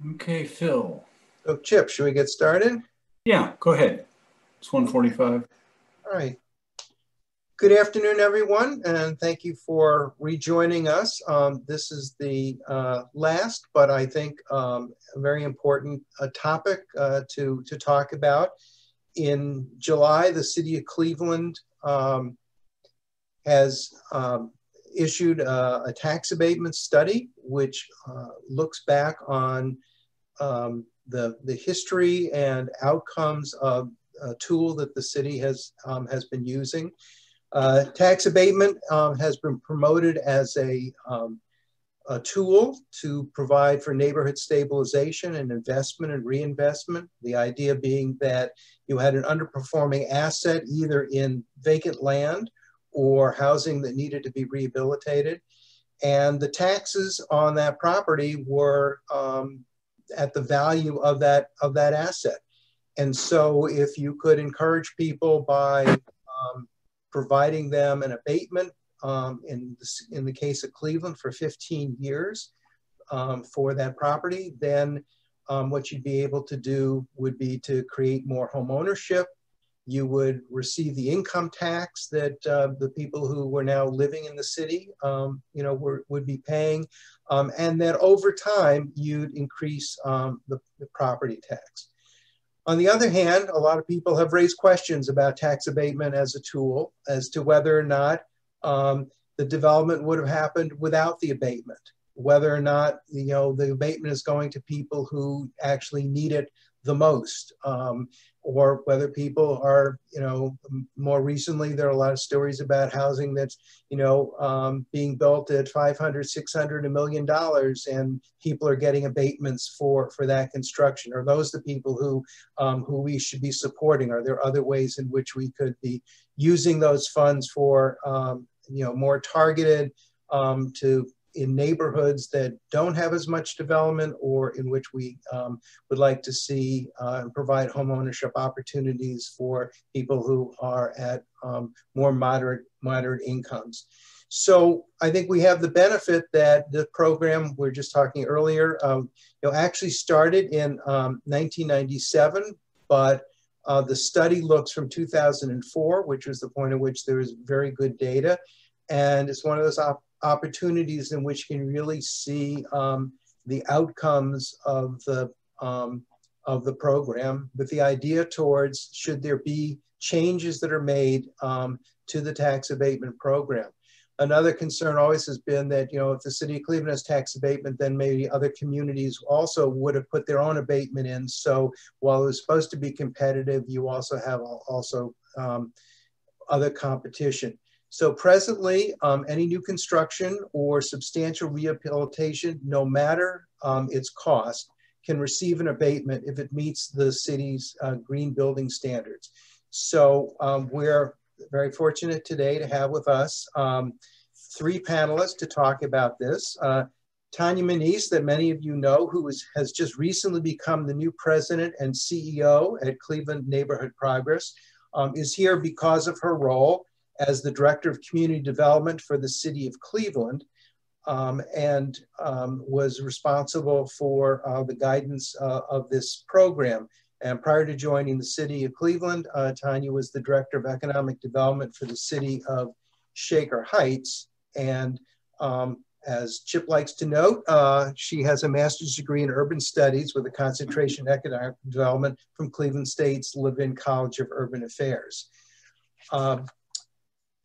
Okay, Phil. So Chip, should we get started? Yeah, go ahead. It's 1:45. All right. Good afternoon, everyone, and thank you for rejoining us. This is the last, but I think a very important topic to talk about. In July, the city of Cleveland has issued a tax abatement study, which looks back on the history and outcomes of a tool that the city has been using. Tax abatement has been promoted as a tool to provide for neighborhood stabilization and investment and reinvestment. The idea being that you had an underperforming asset either in vacant land or housing that needed to be rehabilitated. And the taxes on that property were at the value of that asset. And so if you could encourage people by providing them an abatement in the case of Cleveland for 15 years for that property, then what you'd be able to do would be to create more home ownership. You would receive the income tax that the people who were now living in the city, would be paying, and that over time you'd increase the property tax. On the other hand, a lot of people have raised questions about tax abatement as a tool, as to whether or not the development would have happened without the abatement, whether or not the abatement is going to people who actually need it the most, or whether people are, more recently, there are a lot of stories about housing that's, being built at 500, 600, $1 million, and people are getting abatements for that construction. Are those the people who we should be supporting? Are there other ways in which we could be using those funds for, more targeted in neighborhoods that don't have as much development, or in which we would like to see provide home ownership opportunities for people who are at more moderate incomes. So I think we have the benefit that the program we were just talking earlier, actually started in 1997, but the study looks from 2004, which was the point at which there was very good data. And it's one of those opportunities in which you can really see the outcomes of the program, with the idea towards, should there be changes that are made to the tax abatement program. Another concern always has been that, if the city of Cleveland has tax abatement, then maybe other communities also would have put their own abatement in. So while it was supposed to be competitive, you also have other competition. So presently, any new construction or substantial rehabilitation, no matter its cost, can receive an abatement if it meets the city's green building standards. So we're very fortunate today to have with us three panelists to talk about this. Tanya Manise, that many of you know, who has just recently become the new president and CEO at Cleveland Neighborhood Progress, is here because of her role as the Director of Community Development for the City of Cleveland, and was responsible for the guidance of this program. And prior to joining the City of Cleveland, Tanya was the Director of Economic Development for the City of Shaker Heights. And as Chip likes to note, she has a master's degree in urban studies with a concentration in economic development from Cleveland State's Levin College of Urban Affairs.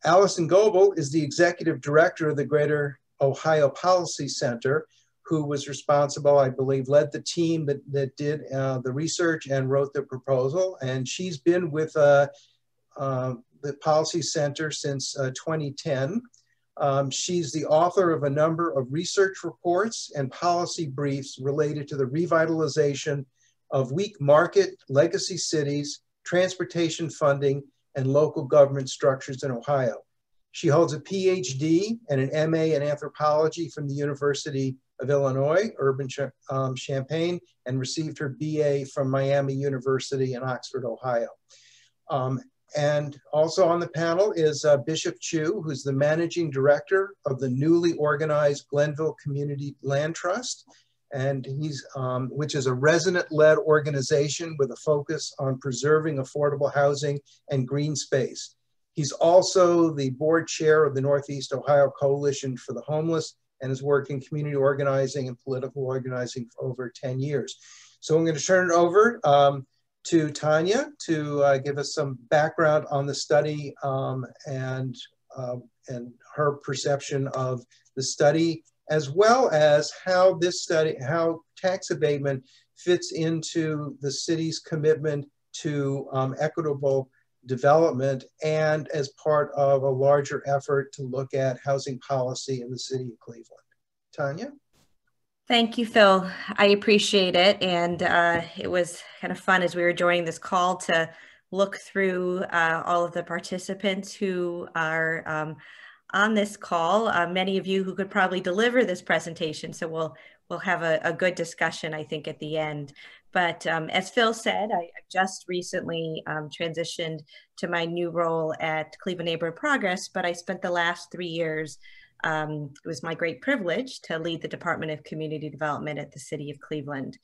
Allison Goebel is the executive director of the Greater Ohio Policy Center, who was responsible, I believe, led the team that did the research and wrote the proposal. And she's been with the Policy Center since 2010. She's the author of a number of research reports and policy briefs related to the revitalization of weak market legacy cities, transportation funding, and local government structures in Ohio. She holds a PhD and an MA in anthropology from the University of Illinois, Urbana-Champaign, and received her BA from Miami University in Oxford, Ohio. And also on the panel is Bishop Chu, who's the managing director of the newly organized Glenville Community Land Trust, and which is a resident-led organization with a focus on preserving affordable housing and green space. He's also the board chair of the Northeast Ohio Coalition for the Homeless and has worked in community organizing and political organizing for over 10 years. So I'm going to turn it over to Tanya to give us some background on the study and her perception of the study, as well as how this study, how tax abatement fits into the city's commitment to equitable development and as part of a larger effort to look at housing policy in the city of Cleveland. Tanya? Thank you, Phil. I appreciate it. And it was kind of fun as we were joining this call to look through all of the participants who are on this call, many of you who could probably deliver this presentation. So we'll have a good discussion, I think, at the end. But as Phil said, I just recently transitioned to my new role at Cleveland Neighborhood Progress, but I spent the last 3 years. It was my great privilege to lead the Department of Community Development at the City of Cleveland.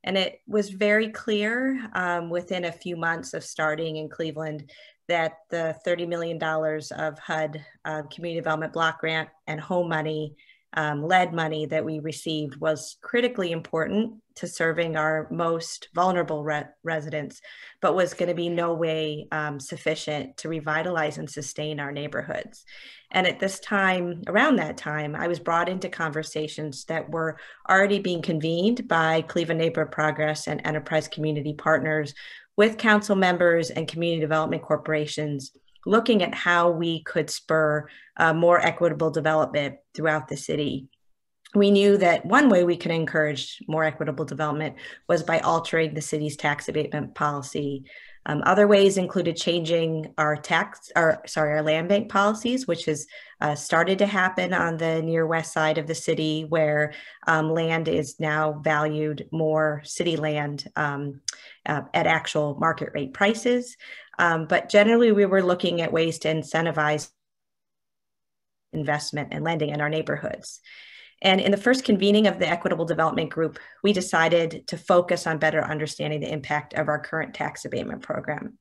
And it was very clear within a few months of starting in Cleveland that the $30 million of HUD Community Development Block Grant and home money, lead money that we received was critically important to serving our most vulnerable residents, but was going to be no way sufficient to revitalize and sustain our neighborhoods. And at this time, around that time, I was brought into conversations that were already being convened by Cleveland Neighborhood Progress and Enterprise Community Partners with council members and community development corporations, looking at how we could spur more equitable development throughout the city. We knew that one way we could encourage more equitable development was by altering the city's tax abatement policy. Other ways included changing our land bank policies, which has started to happen on the near west side of the city, where land is now valued more city land at actual market rate prices. But generally, we were looking at ways to incentivize investment and lending in our neighborhoods. And in the first convening of the Equitable Development Group, we decided to focus on better understanding the impact of our current tax abatement program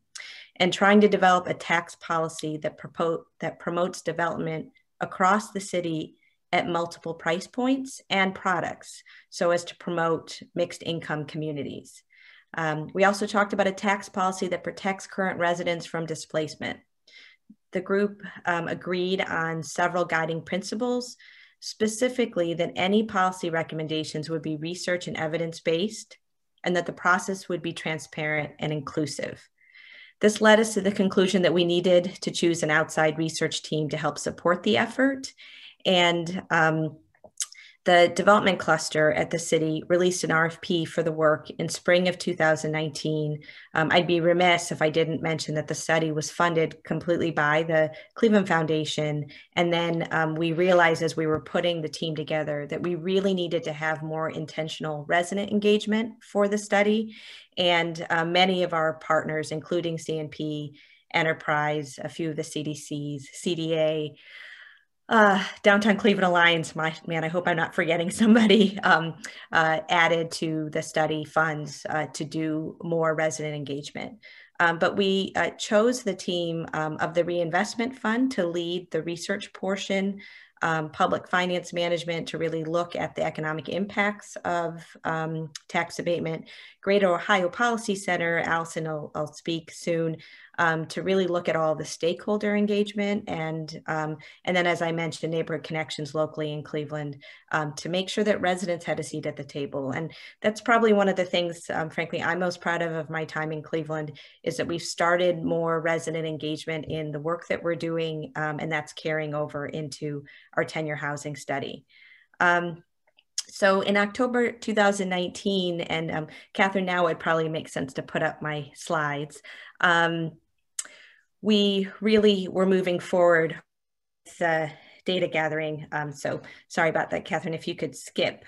and trying to develop a tax policy that promotes development across the city at multiple price points and products, so as to promote mixed income communities. We also talked about a tax policy that protects current residents from displacement. The group agreed on several guiding principles, specifically that any policy recommendations would be research and evidence-based, and that the process would be transparent and inclusive. This led us to the conclusion that we needed to choose an outside research team to help support the effort. And the development cluster at the city released an RFP for the work in spring of 2019. I'd be remiss if I didn't mention that the study was funded completely by the Cleveland Foundation. And then we realized as we were putting the team together that we really needed to have more intentional resident engagement for the study. And many of our partners, including CNP, Enterprise, a few of the CDCs, CDA, Downtown Cleveland Alliance, man, I hope I'm not forgetting somebody, added to the study funds to do more resident engagement. But we chose the team of the Reinvestment Fund to lead the research portion, public finance management to really look at the economic impacts of tax abatement, Greater Ohio Policy Center, Allison will speak soon, to really look at all the stakeholder engagement and then, as I mentioned, neighborhood connections locally in Cleveland to make sure that residents had a seat at the table. And that's probably one of the things, frankly, I'm most proud of my time in Cleveland, is that we've started more resident engagement in the work that we're doing, and that's carrying over into our tenure housing study. So in October 2019, and Catherine, now it probably makes sense to put up my slides. We really were moving forward with the data gathering. So sorry about that, Catherine, if you could skip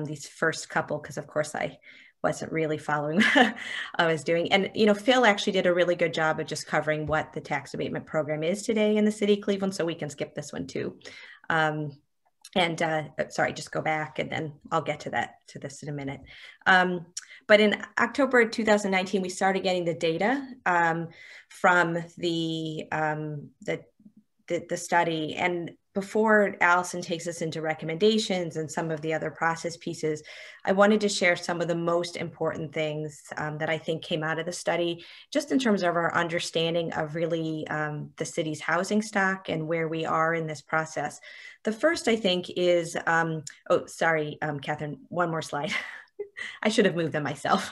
these first couple, because of course I wasn't really following what I was doing. And, you know, Phil actually did a really good job of just covering what the tax abatement program is today in the city of Cleveland, so we can skip this one too. Sorry, just go back and then I'll get to this in a minute. But in October 2019, we started getting the data from the study. And before Allison takes us into recommendations and some of the other process pieces, I wanted to share some of the most important things that I think came out of the study, just in terms of our understanding of really the city's housing stock and where we are in this process. The first, I think, is, oh, sorry, Catherine, one more slide. I should have moved them myself.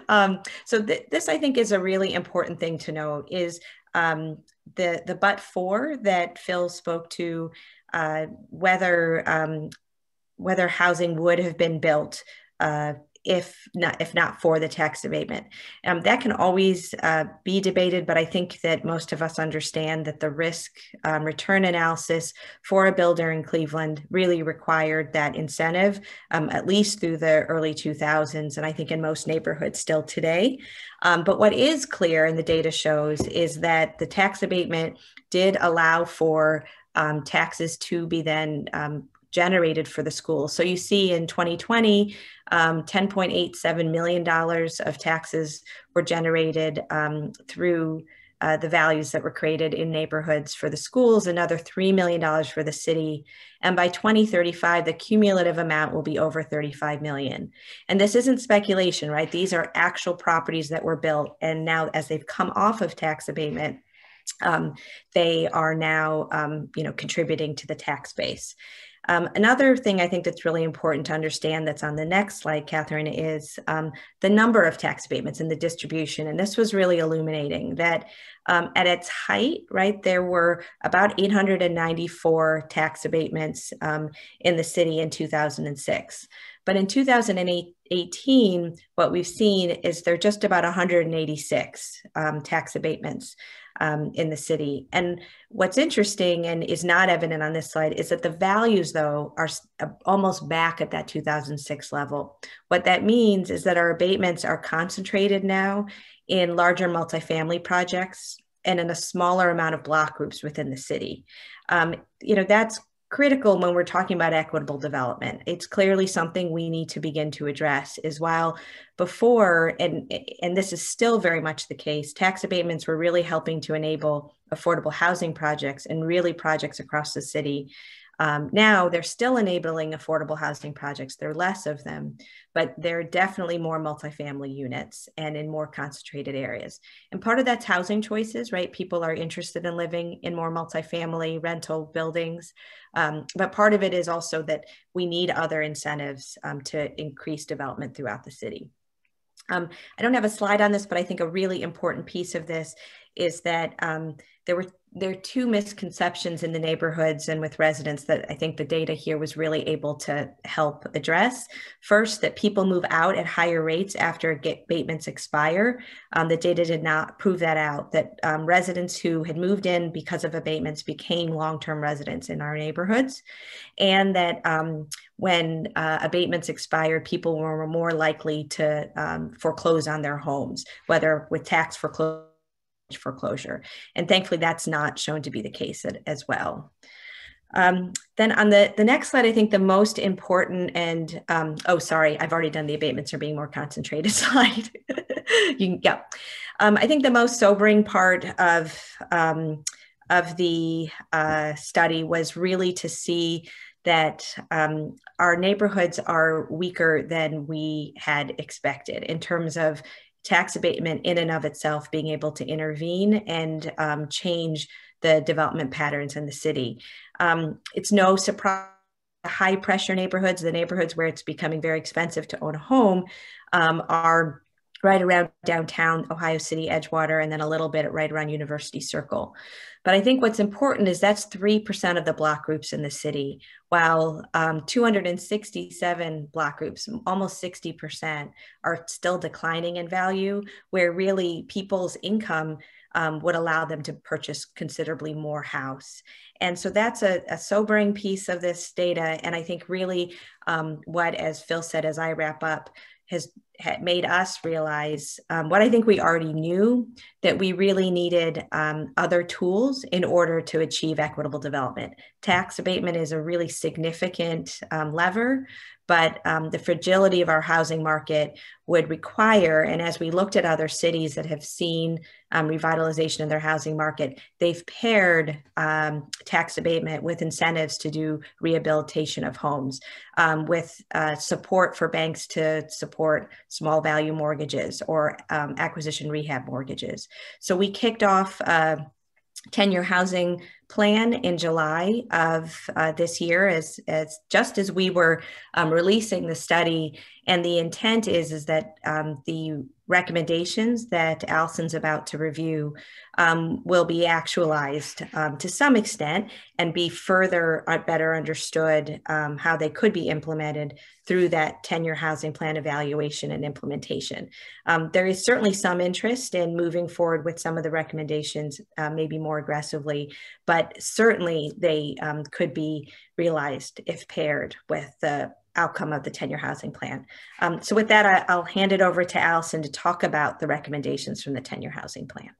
This, I think, is a really important thing to know, is the but for that Phil spoke to, whether housing would have been built if not for the tax abatement. That can always be debated, but I think that most of us understand that the risk return analysis for a builder in Cleveland really required that incentive, at least through the early 2000s, and I think in most neighborhoods still today. But what is clear, and the data shows, is that the tax abatement did allow for taxes to be then generated for the schools. So you see in 2020, $10.87 million of taxes were generated through the values that were created in neighborhoods for the schools, another $3 million for the city. And by 2035, the cumulative amount will be over 35 million. And this isn't speculation, right? These are actual properties that were built. And now as they've come off of tax abatement, they are now contributing to the tax base. Another thing I think that's really important to understand that's on the next slide, Catherine, is the number of tax abatements and the distribution. And this was really illuminating that at its height, right, there were about 894 tax abatements in the city in 2006. But in 2018, what we've seen is there are just about 186 tax abatements in the city. And what's interesting and is not evident on this slide is that the values, though, are almost back at that 2006 level. What that means is that our abatements are concentrated now in larger multifamily projects and in a smaller amount of block groups within the city. That's critical when we're talking about equitable development. It's clearly something we need to begin to address, is while before, and this is still very much the case, tax abatements were really helping to enable affordable housing projects and really projects across the city. Now they're still enabling affordable housing projects. There are less of them, but there are definitely more multifamily units and in more concentrated areas. And part of that's housing choices, right? People are interested in living in more multifamily rental buildings. But part of it is also that we need other incentives to increase development throughout the city. I don't have a slide on this, but I think a really important piece of this is that there are two misconceptions in the neighborhoods and with residents that I think the data here was really able to help address. First, that people move out at higher rates after abatements expire. The data did not prove that out, that residents who had moved in because of abatements became long-term residents in our neighborhoods, and that when abatements expired, people were more likely to foreclose on their homes, whether with tax foreclosure. And thankfully, that's not shown to be the case as well. Then on the next slide, I think the most important and, oh, sorry, I've already done the abatements are being more concentrated slide. I think the most sobering part of the study was really to see that our neighborhoods are weaker than we had expected in terms of tax abatement in and of itself being able to intervene and change the development patterns in the city. It's no surprise high pressure neighborhoods, the neighborhoods where it's becoming very expensive to own a home, are right around downtown Ohio City, Edgewater, and then a little bit right around University Circle. But I think what's important is that's 3% of the block groups in the city, while 267 block groups, almost 60%, are still declining in value, where really people's income would allow them to purchase considerably more house. And so that's a sobering piece of this data. And I think really what, as Phil said, as I wrap up, has made us realize what I think we already knew, that we really needed other tools in order to achieve equitable development. Tax abatement is a really significant lever, but the fragility of our housing market would require, and as we looked at other cities that have seen revitalization in their housing market, they've paired tax abatement with incentives to do rehabilitation of homes, with support for banks to support small value mortgages or acquisition rehab mortgages. So we kicked off 10-year housing plan in July of this year, as just as we were releasing the study. And the intent is that the recommendations that Allison's about to review will be actualized to some extent and be further better understood how they could be implemented through that 10-year housing plan evaluation and implementation. There is certainly some interest in moving forward with some of the recommendations, maybe more aggressively, but certainly they could be realized if paired with the outcome of the 10-year housing plan. So with that, I'll hand it over to Allison to talk about the recommendations from the 10-year housing plan.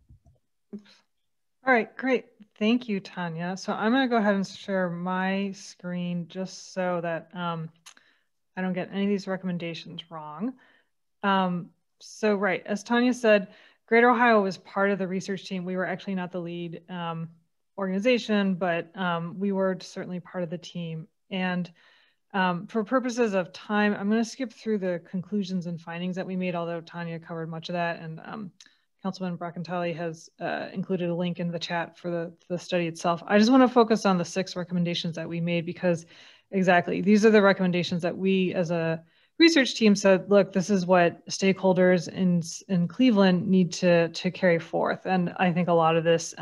All right, great. Thank you, Tanya. So I'm going to go ahead and share my screen just so that I don't get any of these recommendations wrong. So right, as Tanya said, Greater Ohio was part of the research team. We were actually not the lead organization, but we were certainly part of the team. And for purposes of time, I'm going to skip through the conclusions and findings that we made, although Tanya covered much of that. And Councilman Brackentelli has included a link in the chat for the study itself. I just want to focus on the 6 recommendations that we made, because exactly, these are the recommendations that we as a research team said, look, this is what stakeholders in Cleveland need to carry forth. And I think a lot of this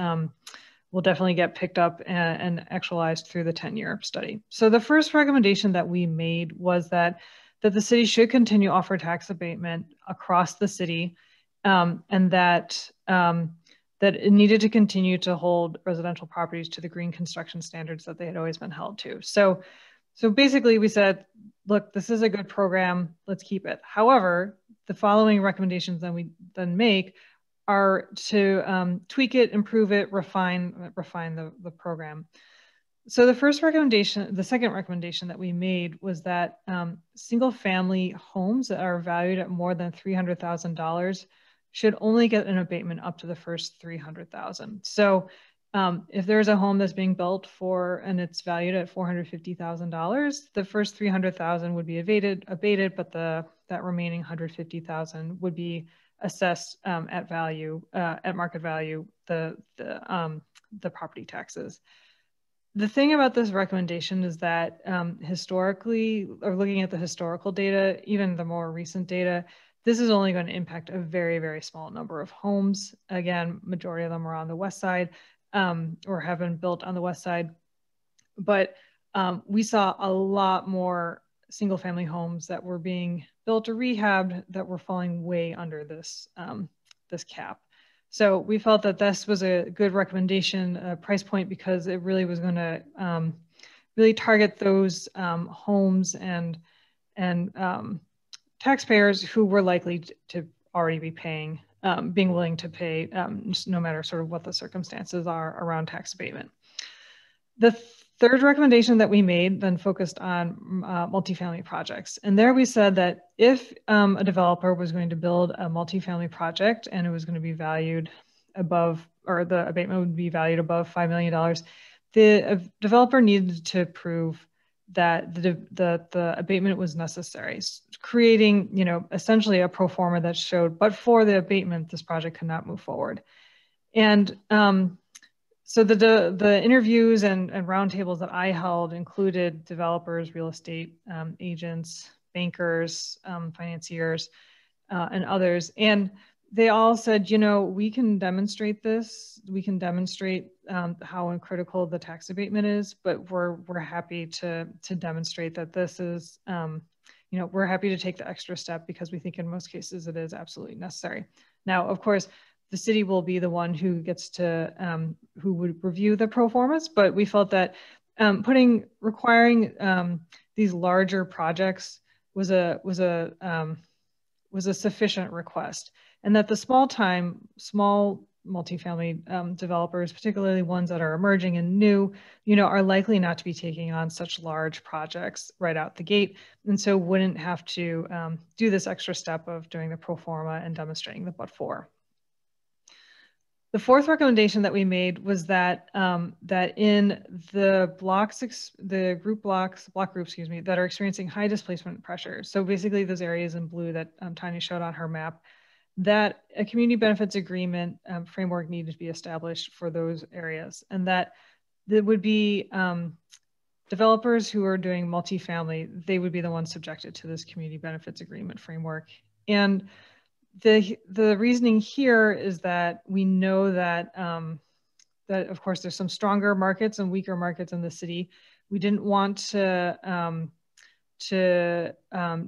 will definitely get picked up and actualized through the 10-year study. So the first recommendation that we made was that the city should continue to offer tax abatement across the city, and that it needed to continue to hold residential properties to the green construction standards that they had always been held to. So basically we said, look, this is a good program, let's keep it. However, the following recommendations that we then make are to tweak it, improve it, refine the program. So the second recommendation that we made was that single family homes that are valued at more than $300,000 should only get an abatement up to the first $300,000. So if there's a home that's being built and it's valued at $450,000, the first $300,000 would be abated, but that remaining $150,000 would be assessed at market value, the property taxes. The thing about this recommendation is that historically, or looking at the historical data, even the more recent data, this is only going to impact a very, very small number of homes. Again, majority of them are on the west side, or have been built on the west side. But we saw a lot more single family homes that were being built or rehabbed that were falling way under this cap. So we felt that this was a good recommendation price point, because it really was going to really target those homes and taxpayers who were likely to already be paying, being willing to pay, no matter sort of what the circumstances are around tax abatement. The third recommendation that we made then focused on multifamily projects. And there we said that if a developer was going to build a multifamily project and it was going to be valued above, or the abatement would be valued above $5 million, the developer needed to prove that the abatement was necessary, creating, essentially a pro forma that showed, but for the abatement, this project could not move forward. And so the interviews and roundtables that I held included developers, real estate agents, bankers, financiers, and others. And they all said, we can demonstrate this. We can demonstrate how critical the tax abatement is, but we're happy to demonstrate that this is, we're happy to take the extra step, because we think in most cases it is absolutely necessary. Now, of course, the city will be the one who gets to, who would review the pro formas, but we felt that requiring these larger projects was a was a sufficient request, and that the small multifamily developers, particularly ones that are emerging and new, are likely not to be taking on such large projects right out the gate, and so wouldn't have to do this extra step of doing the pro forma and demonstrating the but-for. The fourth recommendation that we made was that that in the block groups, that are experiencing high displacement pressure, so basically those areas in blue that Tanya showed on her map, that a community benefits agreement framework needed to be established for those areas, and that there would be developers who are doing multifamily, they would be the ones subjected to this community benefits agreement framework. And the reasoning here is that we know that that of course there's some stronger markets and weaker markets in the city. We didn't want to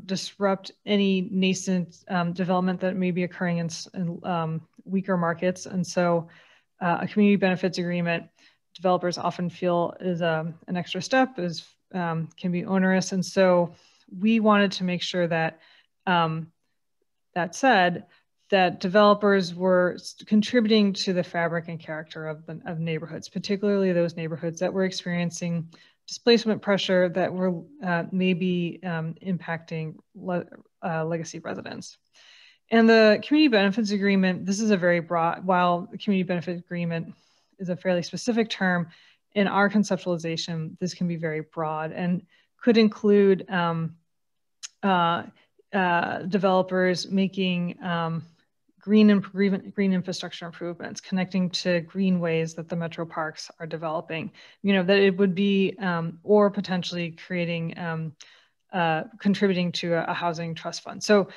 disrupt any nascent development that may be occurring in weaker markets, and so a community benefits agreement, developers often feel is an extra step, can be onerous, and so we wanted to make sure that that said, that developers were contributing to the fabric and character of neighborhoods, particularly those neighborhoods that were experiencing displacement pressure that were maybe impacting legacy residents. And the community benefits agreement, this is a very broad, while the community benefit agreement is a fairly specific term, in our conceptualization, this can be very broad and could include developers making green infrastructure improvements, connecting to greenways that the metro parks are developing, that it would be, or potentially creating, contributing to a housing trust fund. So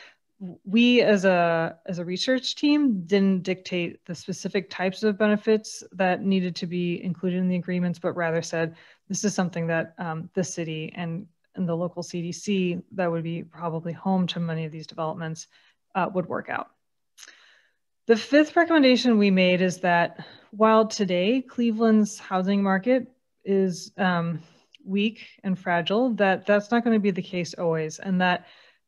we as a research team didn't dictate the specific types of benefits that needed to be included in the agreements, but rather said, this is something that the city and the local CDC that would be probably home to many of these developments would work out. The fifth recommendation we made is that while today Cleveland's housing market is weak and fragile, that's not going to be the case always, and that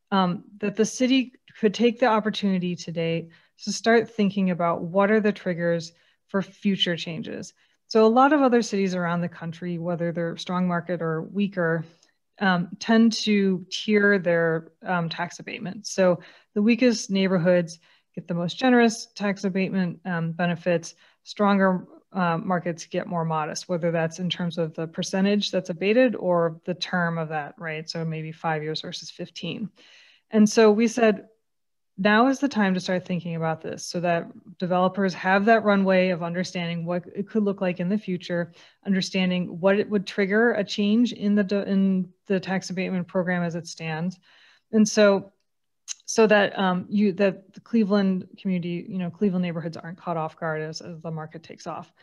the city could take the opportunity today to start thinking about what are the triggers for future changes. So a lot of other cities around the country, whether they're strong market or weaker, tend to tier their tax abatement. So the weakest neighborhoods get the most generous tax abatement benefits. Stronger markets get more modest, whether that's in terms of the percentage that's abated or the term of that, right? So maybe 5 years versus 15. And so we said, now is the time to start thinking about this so that developers have that runway of understanding what it could look like in the future, understanding what it would trigger a change in the tax abatement program as it stands. And so that that the Cleveland community, Cleveland neighborhoods aren't caught off guard as the market takes off.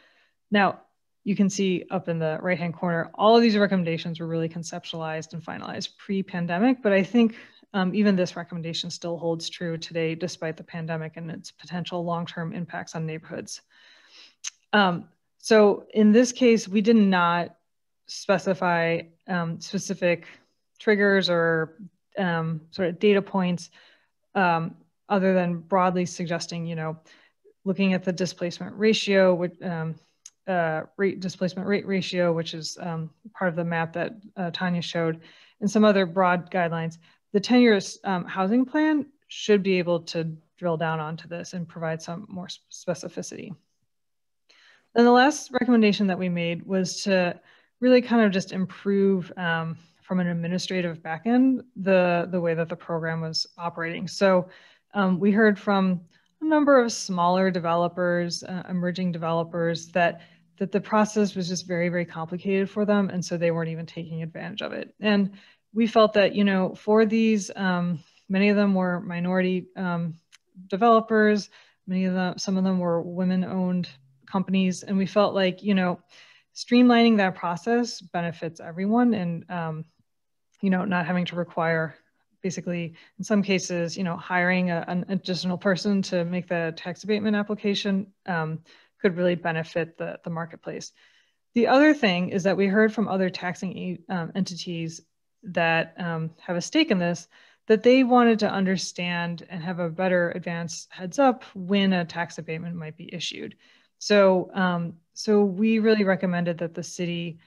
Now, you can see up in the right-hand corner, all of these recommendations were really conceptualized and finalized pre-pandemic, but I think even this recommendation still holds true today, despite the pandemic and its potential long-term impacts on neighborhoods. So in this case, we did not specify specific triggers or sort of data points other than broadly suggesting, looking at the displacement ratio, displacement rate ratio, which is part of the map that Tanya showed, and some other broad guidelines. The 10-year housing plan should be able to drill down onto this and provide some more specificity. Then the last recommendation that we made was to really kind of just improve from an administrative backend the way that the program was operating. So we heard from a number of smaller developers, emerging developers, that the process was just very, very complicated for them, and so they weren't even taking advantage of it. And we felt that, for these, many of them were minority developers, some of them were women-owned companies, and we felt like, streamlining that process benefits everyone, and not having to require, basically, in some cases, hiring an additional person to make the tax abatement application could really benefit the marketplace. The other thing is that we heard from other taxing entities that have a stake in this, that they wanted to understand and have a better advance heads up when a tax abatement might be issued. So, so we really recommended that the city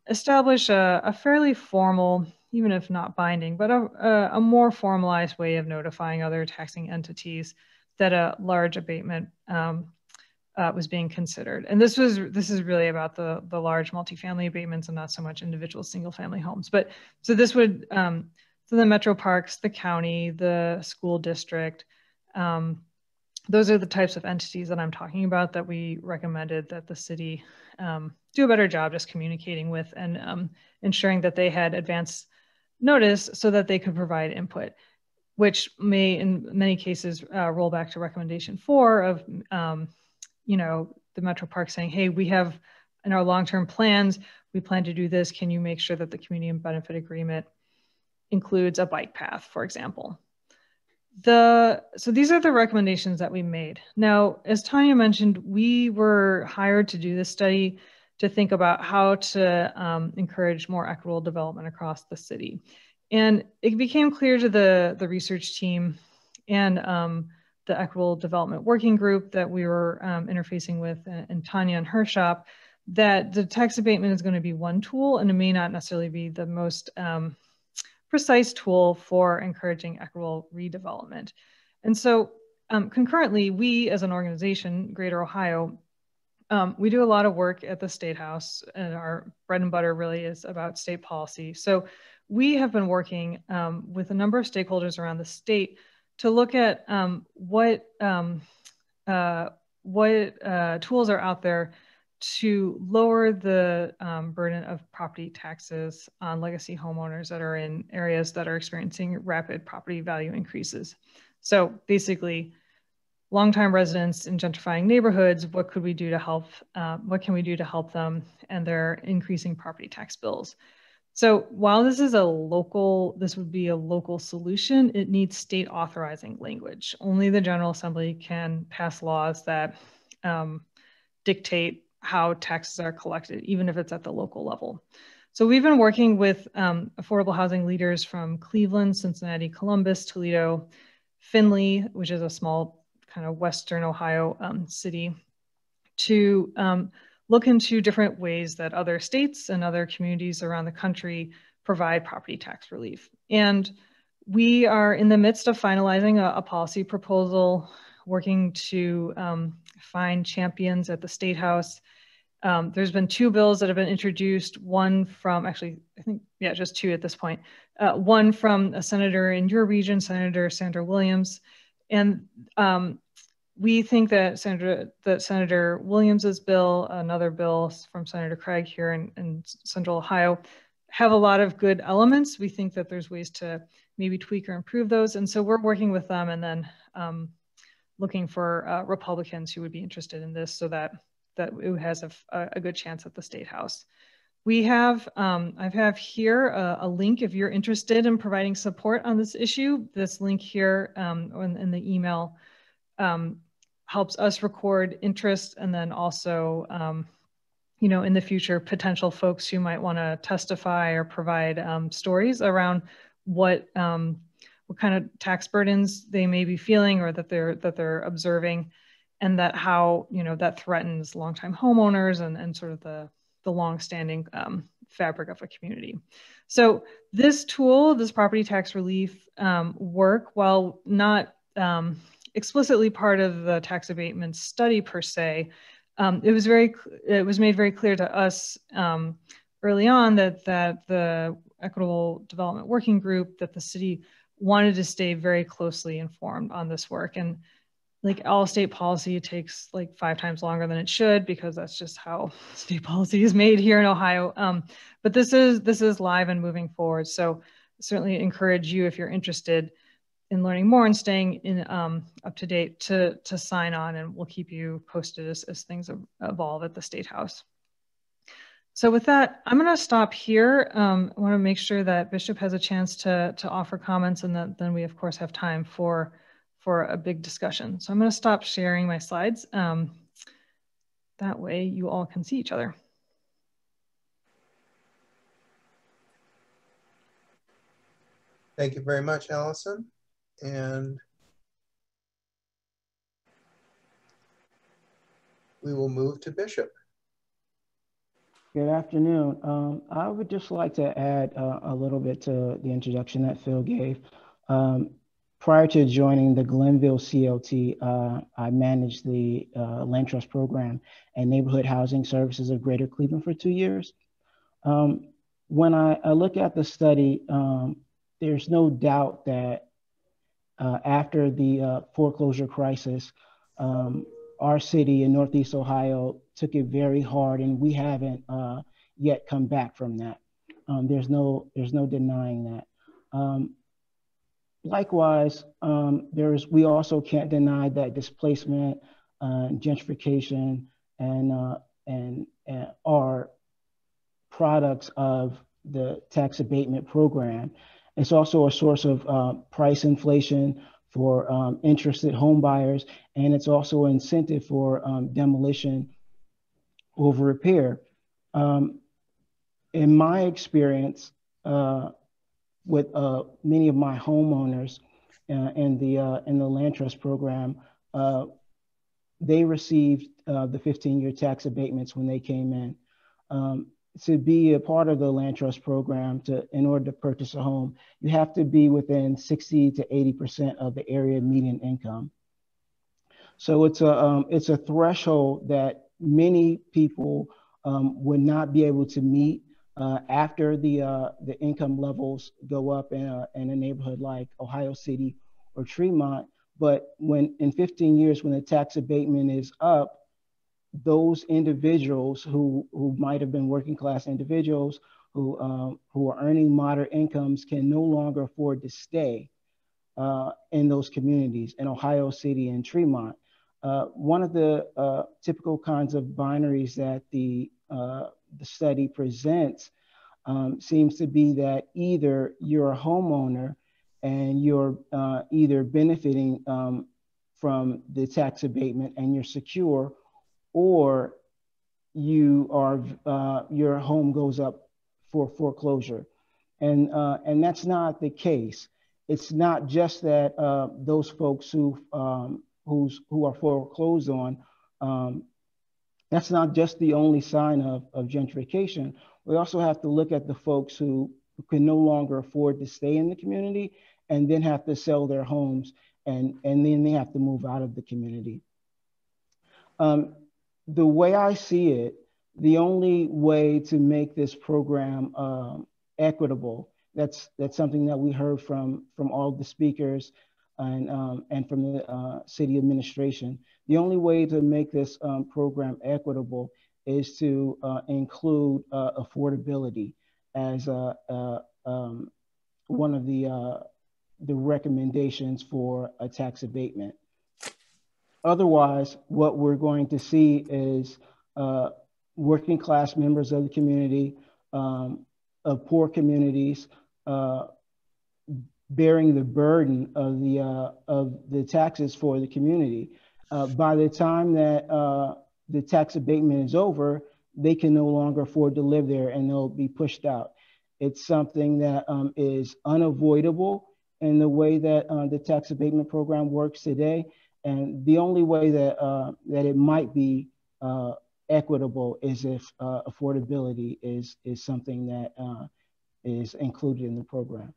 establish a fairly formal, even if not binding, but a more formalized way of notifying other taxing entities that a large abatement was being considered. And this is really about the large multifamily abatements and not so much individual single family homes. But so this would, so the metro parks, the county, the school district, those are the types of entities that I'm talking about that we recommended that the city do a better job just communicating with and ensuring that they had advance notice so that they could provide input, which may in many cases roll back to recommendation 4 of you know, the Metro Park saying, hey, we have in our long-term plans, we plan to do this. Can you make sure that the community benefit agreement includes a bike path, for example? So these are the recommendations that we made. Now, as Tanya mentioned, we were hired to do this study to think about how to encourage more equitable development across the city. And it became clear to the research team and the Equitable Development Working Group that we were interfacing with and Tanya and her shop, that the tax abatement is going to be one tool and it may not necessarily be the most precise tool for encouraging equitable redevelopment. And so concurrently, we as an organization, Greater Ohio, we do a lot of work at the State House, and our bread and butter really is about state policy. So we have been working with a number of stakeholders around the state to look at what tools are out there to lower the burden of property taxes on legacy homeowners that are in areas that are experiencing rapid property value increases. So basically, longtime residents in gentrifying neighborhoods, what could we do to help, what can we do to help them and their increasing property tax bills? So while this is this would be a local solution, it needs state authorizing language. Only the General Assembly can pass laws that dictate how taxes are collected, even if it's at the local level. So we've been working with affordable housing leaders from Cleveland, Cincinnati, Columbus, Toledo, Findlay, which is a small kind of Western Ohio city, to look into different ways that other states and other communities around the country provide property tax relief. And we are in the midst of finalizing a policy proposal, working to find champions at the State House. There's been 2 bills that have been introduced, one from, actually, I think, yeah, just 2 at this point. One from a senator in your region, Senator Sandra Williams. And we think that Senator Williams's bill, another bill from Senator Craig here in Central Ohio, have a lot of good elements. We think that there's ways to maybe tweak or improve those. And so we're working with them and then looking for Republicans who would be interested in this so that it has a good chance at the State House. We have, I have here a link if you're interested in providing support on this issue. This link here in the email helps us record interest, and then also, you know, in the future, potential folks who might want to testify or provide stories around what kind of tax burdens they may be feeling or that they're observing, and that how, you know, that threatens longtime homeowners and sort of the longstanding fabric of a community. So this tool, this property tax relief work, while not explicitly part of the tax abatement study per se, it was made very clear to us early on that the Equitable Development Working Group, that the city wanted to stay very closely informed on this work. And like all state policy, it takes like 5 times longer than it should, because that's just how state policy is made here in Ohio. But this is live and moving forward. So certainly encourage you, if you're interested in learning more and staying in up to date, to sign on, and we'll keep you posted as things evolve at the State House. So with that, I'm going to stop here. I want to make sure that Bishop has a chance to offer comments, and then we of course have time for a big discussion. So I'm going to stop sharing my slides. That way you all can see each other. Thank you very much, Allison. And we will move to Bishop. Good afternoon. I would just like to add a little bit to the introduction that Phil gave. Prior to joining the Glenville CLT, I managed the Land Trust Program and Neighborhood Housing Services of Greater Cleveland for 2 years. When I look at the study, there's no doubt that after the foreclosure crisis, our city in Northeast Ohio took it very hard, and we haven't yet come back from that. There's no denying that. Likewise, we also can't deny that displacement, gentrification, and are products of the tax abatement program. It's also a source of price inflation for interested home buyers, and it's also an incentive for demolition over repair. In my experience with many of my homeowners in the Land Trust Program, they received the 15-year tax abatements when they came in. To be a part of the Land Trust Program, in order to purchase a home, you have to be within 60 to 80% of the area median income. So it's a threshold that many people would not be able to meet after the income levels go up in a neighborhood like Ohio City or Tremont. But in 15 years, when the tax abatement is up, those individuals who might have been working class individuals who are earning moderate incomes can no longer afford to stay in those communities in Ohio City and Tremont. One of the typical kinds of binaries that the study presents seems to be that either you're a homeowner and you're either benefiting from the tax abatement and you're secure, or your home goes up for foreclosure, and that's not the case. It's not just that those folks who are foreclosed on. That's not just the only sign of gentrification. We also have to look at the folks who can no longer afford to stay in the community and then have to sell their homes, and then they have to move out of the community. The way I see it, the only way to make this program equitable, that's something that we heard from all the speakers and from the city administration. The only way to make this program equitable is to include affordability as one of the recommendations for a tax abatement. Otherwise, what we're going to see is working class members of the community, of poor communities, bearing the burden of the taxes for the community. By the time that the tax abatement is over, they can no longer afford to live there and they'll be pushed out. It's something that is unavoidable in the way that the tax abatement program works today. And the only way that it might be equitable is if affordability is something that is included in the program.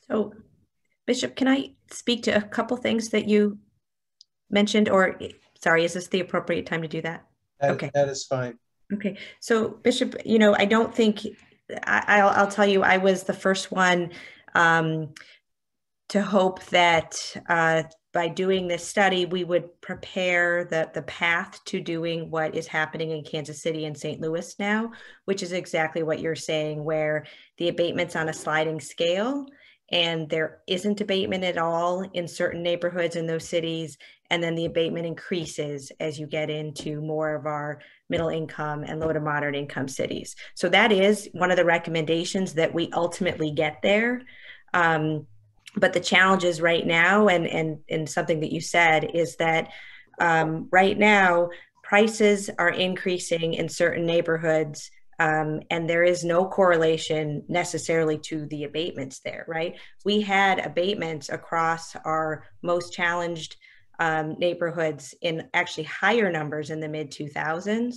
So, Bishop, can I speak to a couple things that you mentioned, or sorry, is this the appropriate time to do that? Okay. That is fine. Okay. So, Bishop, I don't think, I'll tell you, I was the first one to hope that by doing this study, we would prepare the path to doing what is happening in Kansas City and St. Louis now, which is exactly what you're saying, where the abatement's on a sliding scale and there isn't abatement at all in certain neighborhoods in those cities. And then the abatement increases as you get into more of our middle income and low to moderate income cities. So that is one of the recommendations, that we ultimately get there. But the challenges right now, and something that you said, is that right now prices are increasing in certain neighborhoods And there is no correlation necessarily to the abatements there, right? We had abatements across our most challenged neighborhoods in actually higher numbers in the mid-2000s,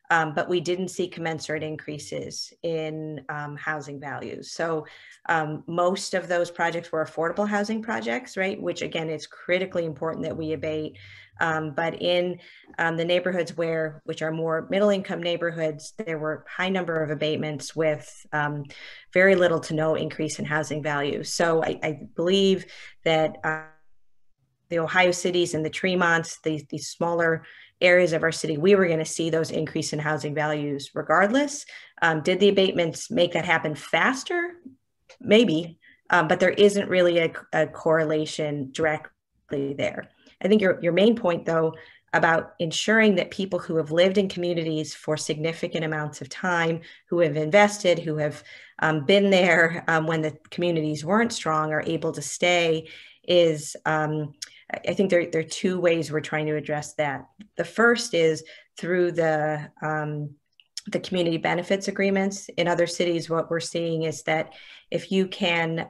but we didn't see commensurate increases in housing values. So most of those projects were affordable housing projects, right? Which again, is critically important that we abate. But in the neighborhoods which are more middle income neighborhoods, there were high number of abatements with very little to no increase in housing values. So I believe that the Ohio cities and the Tremonts, these smaller areas of our city, we were going to see those increase in housing values regardless. Did the abatements make that happen faster? Maybe, but there isn't really a correlation directly there. I think your main point, though, about ensuring that people who have lived in communities for significant amounts of time, who have invested, who have been there when the communities weren't strong, are able to stay is, I think there are two ways we're trying to address that. The first is through the community benefits agreements. In other cities, what we're seeing is that if you can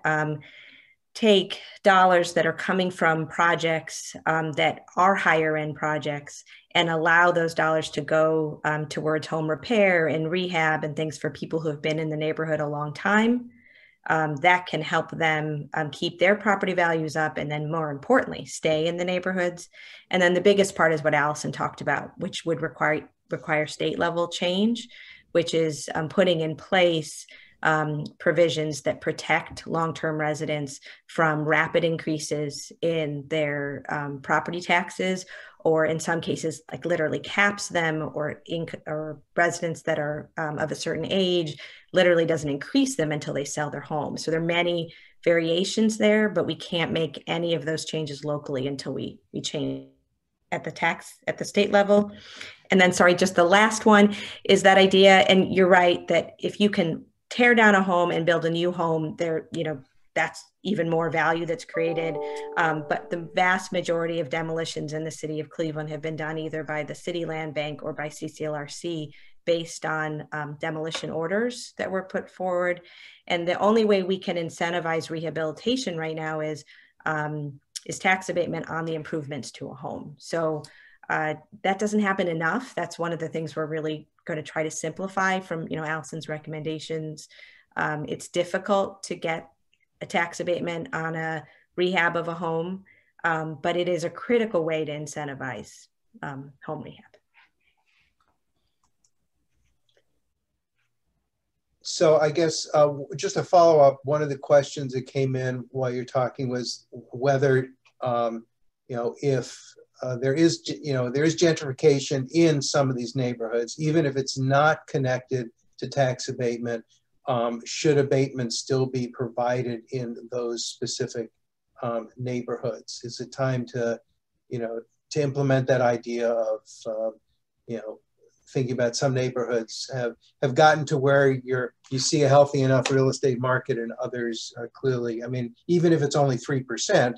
take dollars that are coming from projects that are higher end projects and allow those dollars to go towards home repair and rehab and things for people who have been in the neighborhood a long time, that can help them keep their property values up, and then more importantly, stay in the neighborhoods. And then the biggest part is what Allison talked about, which would require state level change, which is putting in place provisions that protect long-term residents from rapid increases in their property taxes, or in some cases, like literally caps them, or residents that are of a certain age literally doesn't increase them until they sell their home. So there are many variations there, but we can't make any of those changes locally until we change at the state level. And then, sorry, just the last one is that idea, and you're right, that if you can tear down a home and build a new home, that's even more value that's created. But the vast majority of demolitions in the city of Cleveland have been done either by the City Land Bank or by CCLRC based on demolition orders that were put forward. And the only way we can incentivize rehabilitation right now is tax abatement on the improvements to a home. So that doesn't happen enough. That's one of the things we're really going to try to simplify from Allison's recommendations. It's difficult to get a tax abatement on a rehab of a home, but it is a critical way to incentivize home rehab. So I guess just a follow up, one of the questions that came in while you're talking was whether if there is gentrification in some of these neighborhoods, even if it's not connected to tax abatement, should abatement still be provided in those specific neighborhoods? Is it time to implement that idea of thinking about some neighborhoods have gotten to where you see a healthy enough real estate market, and others clearly, I mean, even if it's only 3%,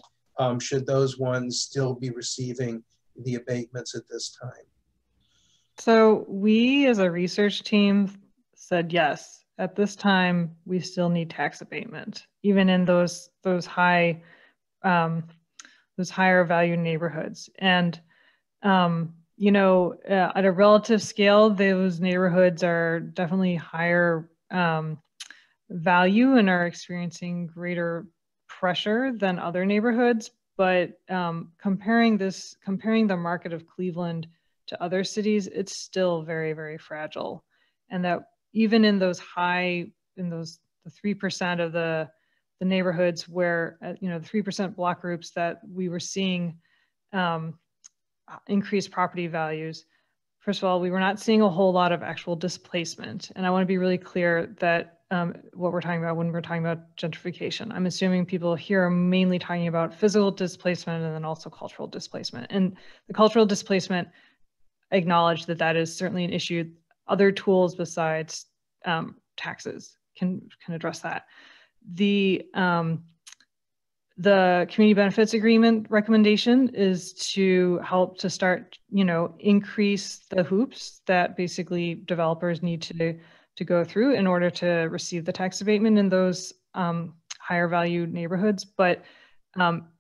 should those ones still be receiving the abatements at this time? So we as a research team said yes. At this time, we still need tax abatement, even in those higher value neighborhoods. And at a relative scale, those neighborhoods are definitely higher value and are experiencing greater pressure than other neighborhoods. But comparing the market of Cleveland to other cities, it's still very, very fragile. And that even in those the 3% of the neighborhoods where, the 3% block groups that we were seeing increased property values, first of all, we were not seeing a whole lot of actual displacement. And I want to be really clear that what we're talking about when we're talking about gentrification, I'm assuming people here are mainly talking about physical displacement and then also cultural displacement. And the cultural displacement, acknowledge that is certainly an issue. Other tools besides taxes can address that. The community benefits agreement recommendation is to help to start, increase the hoops that basically developers need to go through in order to receive the tax abatement in those higher value neighborhoods. But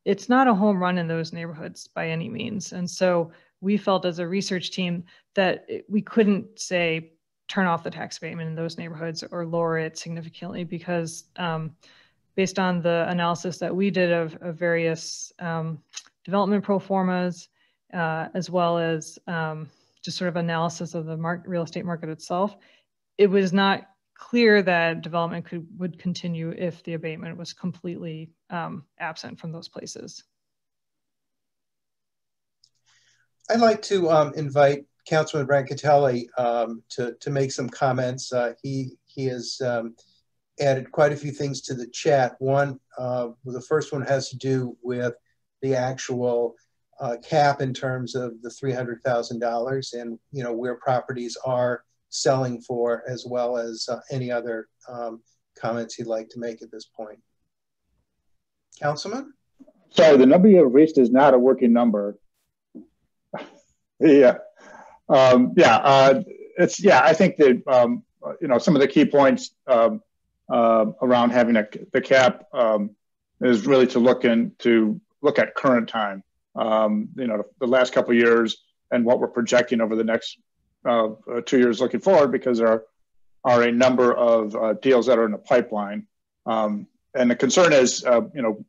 it's not a home run in those neighborhoods by any means. And so we felt as a research team that we couldn't say, turn off the tax abatement in those neighborhoods or lower it significantly, because based on the analysis that we did of various development pro formas, as well as just sort of analysis of the real estate market itself, it was not clear that development would continue if the abatement was completely absent from those places. I'd like to invite Councilman Brancatelli to make some comments. He has added quite a few things to the chat. One, the first one has to do with the actual cap in terms of the $300,000 and where properties are selling for, as well as any other comments he'd like to make at this point. Councilman? Sorry, the number you have reached is not a working number. I think that some of the key points around having the cap is really to look at current time. The last couple of years and what we're projecting over the next 2 years looking forward, because there are a number of deals that are in the pipeline. And the concern is,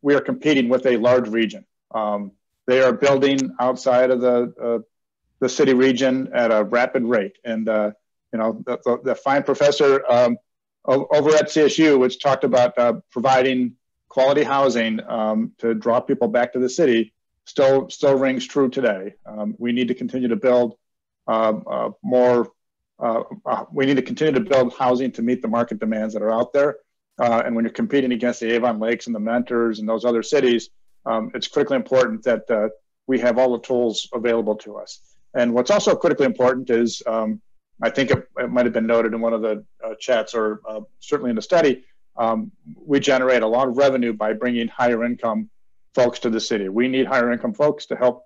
we are competing with a large region. They are building outside of the city region at a rapid rate. And, the fine professor over at CSU, which talked about providing quality housing to draw people back to the city, still rings true today. We need to continue to build we need to continue to build housing to meet the market demands that are out there. And when you're competing against the Avon Lakes and the Mentors and those other cities, it's critically important that we have all the tools available to us. And what's also critically important is, I think it might have been noted in one of the chats, or certainly in the study, we generate a lot of revenue by bringing higher income folks to the city. We need higher income folks to help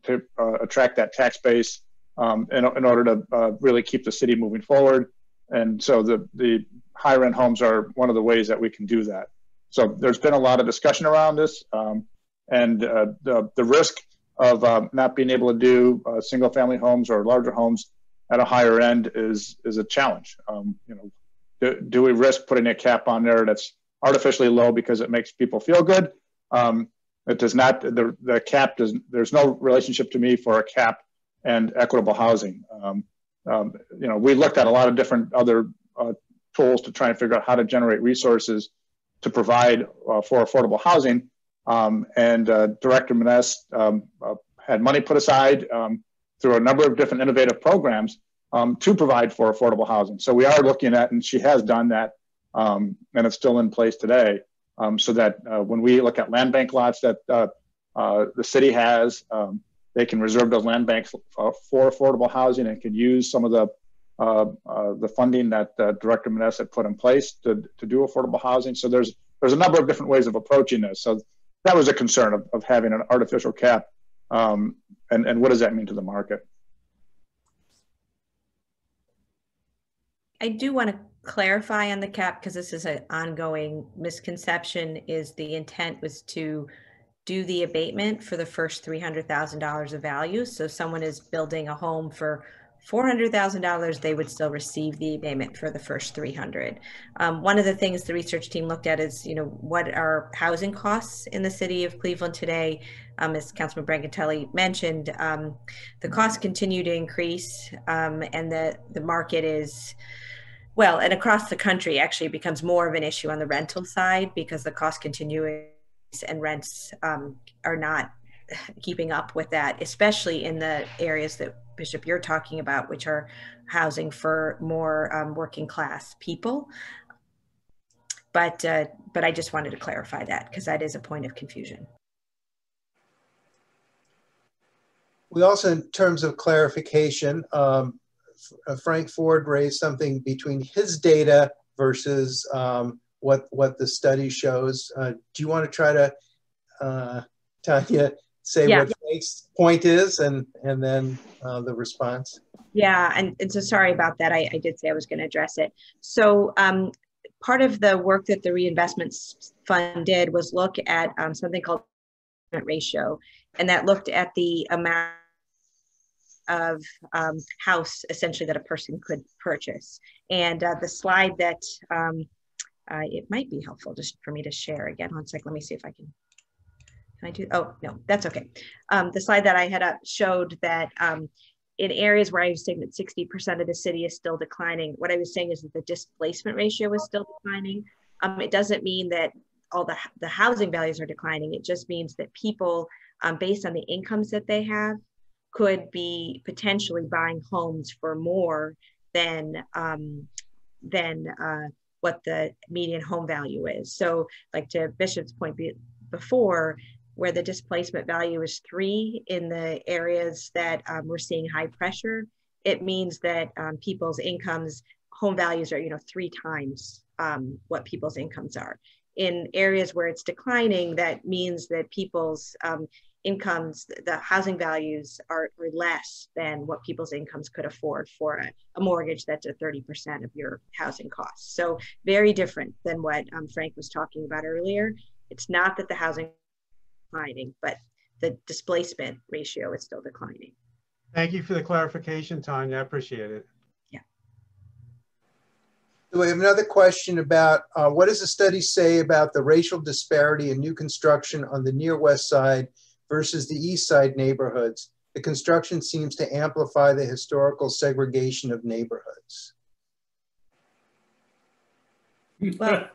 to attract that tax base in order to really keep the city moving forward. And so the higher end homes are one of the ways that we can do that. So there's been a lot of discussion around this, and the risk of not being able to do single family homes or larger homes at a higher end is a challenge. Do we risk putting a cap on there that's artificially low because it makes people feel good? It does not. The cap does. There's no relationship to me for a cap and equitable housing. We looked at a lot of different other tools to try and figure out how to generate resources to provide for affordable housing. And Director Maness had money put aside through a number of different innovative programs to provide for affordable housing. So we are looking at, and she has done that, and it's still in place today, so that when we look at land bank lots that the city has, they can reserve those land banks for affordable housing and can use some of the funding that Director Maness had put in place to do affordable housing. So there's a number of different ways of approaching this. So that was a concern of having an artificial cap, and what does that mean to the market? I do want to clarify on the cap, because this is an ongoing misconception, is the intent was to do the abatement for the first $300,000 of value. So if someone is building a home for $400,000, they would still receive the abatement for the first 300. One of the things the research team looked at is, what are housing costs in the city of Cleveland today? As Councilman Brancatelli mentioned, the costs continue to increase, and the market is, well, and across the country actually becomes more of an issue on the rental side, because the costs continue and rents are not keeping up with that, especially in the areas that, Bishop, you're talking about, which are housing for more working class people. But I just wanted to clarify that, because that is a point of confusion. We also, in terms of clarification, Frank Ford raised something between his data versus what the study shows. Do you want to try to, Tanya, say what Frank's point is, and then the response? Yeah, and so sorry about that. I did say I was going to address it. So part of the work that the Reinvestment Fund did was look at something called ratio, and that looked at the amount of house essentially that a person could purchase. And the slide that it might be helpful just for me to share again. One sec, let me see if I can I do? Oh, no, that's okay. The slide that I had up showed that in areas where I was saying that 60% of the city is still declining, what I was saying is that the displacement ratio is still declining. It doesn't mean that all the housing values are declining. It just means that people, based on the incomes that they have, could be potentially buying homes for more than what the median home value is. So like to Bishop's point before, where the displacement value is 3 in the areas that we're seeing high pressure, it means that people's incomes, home values are 3 times what people's incomes are. In areas where it's declining, that means that people's incomes, the housing values are less than what people's incomes could afford for a mortgage that's at 30% of your housing costs. So very different than what Frank was talking about earlier. It's not that the housing declining, but the displacement ratio is still declining. Thank you for the clarification, Tanya. I appreciate it. Yeah. So we have another question about what does the study say about the racial disparity in new construction on the near west side versus the east side neighborhoods? The construction seems to amplify the historical segregation of neighborhoods. Well,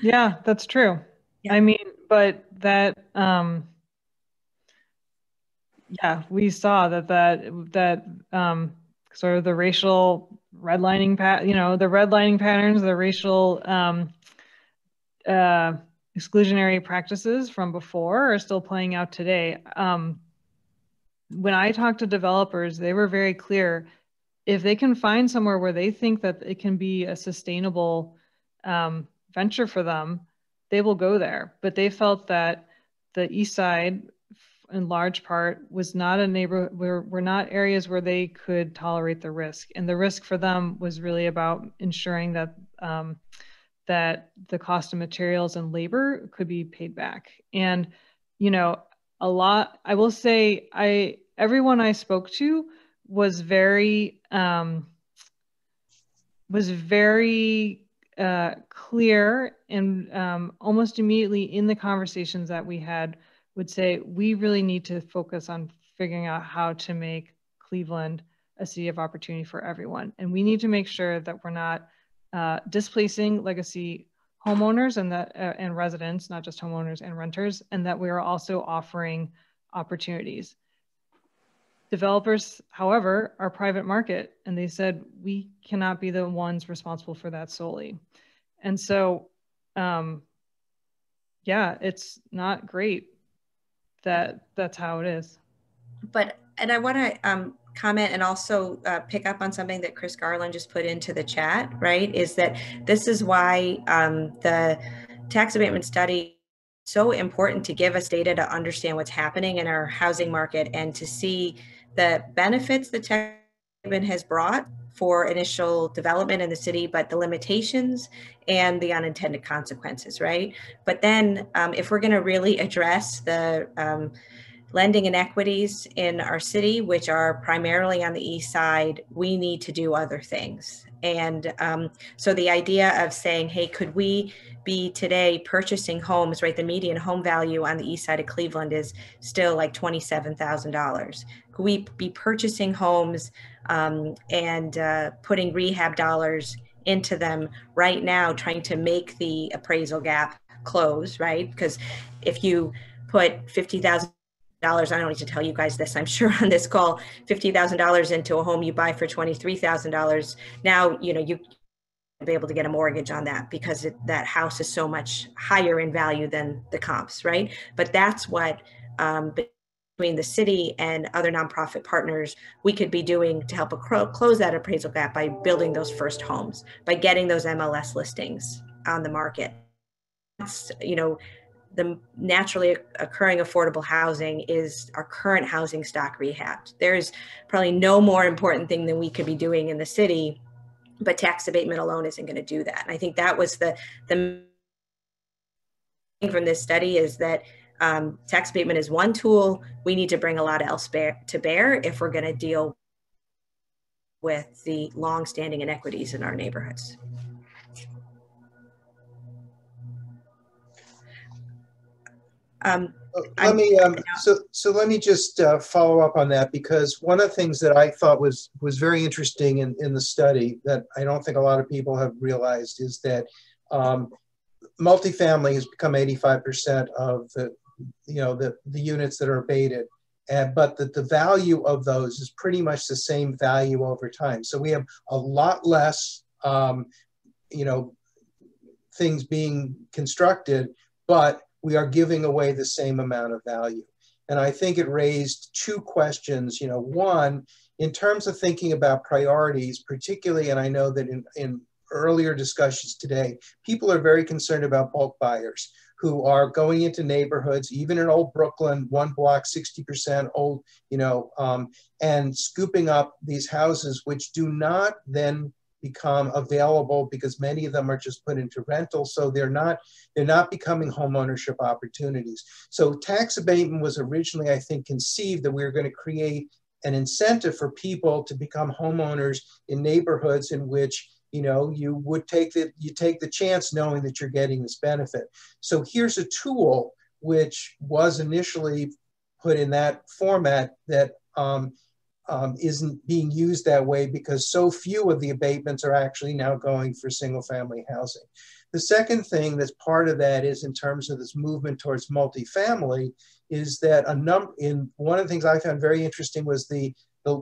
yeah, that's true. Yeah. I mean, but that, yeah, we saw that sort of the racial redlining the redlining patterns, the racial exclusionary practices from before are still playing out today. When I talked to developers, they were very clear. If they can find somewhere where they think that it can be a sustainable venture for them, they will go there. But they felt that the east side, in large part, was not a neighborhood, were not areas where they could tolerate the risk. And the risk for them was really about ensuring that that the cost of materials and labor could be paid back. And, a lot, I will say, everyone I spoke to was very clear, and almost immediately in the conversations that we had would say, we really need to focus on figuring out how to make Cleveland a city of opportunity for everyone. And we need to make sure that we're not displacing legacy homeowners and residents, not just homeowners and renters, and that we are also offering opportunities. Developers, however, are private market, and they said we cannot be the ones responsible for that solely. And so, yeah, it's not great that that's how it is. And I want to comment and also pick up on something that Chris Garland just put into the chat, right? Is that this is why the tax abatement study is so important to give us data to understand what's happening in our housing market and to see the benefits the tax abatement has brought for initial development in the city, but the limitations and the unintended consequences, right? But then if we're going to really address the lending inequities in our city, which are primarily on the east side, we need to do other things. And so the idea of saying, hey, could we be today purchasing homes, right? The median home value on the east side of Cleveland is still like $27,000. Could we be purchasing homes and putting rehab dollars into them right now, trying to make the appraisal gap close, right? Because if you put $50,000, I don't need to tell you guys this, I'm sure on this call, $50,000 into a home you buy for $23,000. Now, you be able to get a mortgage on that because that house is so much higher in value than the comps, right? But that's what between the city and other nonprofit partners we could be doing to help close that appraisal gap by building those first homes, by getting those MLS listings on the market. That's, the naturally occurring affordable housing is our current housing stock rehab. There's probably no more important thing than we could be doing in the city, but tax abatement alone isn't going to do that. And I think that was the thing from this study, is that tax abatement is one tool. We need to bring a lot else to bear if we're going to deal with the longstanding inequities in our neighborhoods. Let me just follow up on that, because one of the things that I thought was very interesting in the study that I don't think a lot of people have realized is that multifamily has become 85% of the units that are abated, but that the value of those is pretty much the same value over time. So we have a lot less things being constructed, but we are giving away the same amount of value. And I think it raised two questions. One, in terms of thinking about priorities, particularly, and I know that in earlier discussions today, people are very concerned about bulk buyers who are going into neighborhoods, even in old Brooklyn, one block, 60% old, and scooping up these houses, which do not then become available because many of them are just put into rental. So they're not becoming home ownership opportunities. So tax abatement was originally, I think, conceived that we were going to create an incentive for people to become homeowners in neighborhoods in which you take the chance knowing that you're getting this benefit. So here's a tool which was initially put in that format that isn't being used that way because so few of the abatements are actually now going for single family housing. The second thing that's part of that is in terms of this movement towards multifamily is that one of the things I found very interesting was the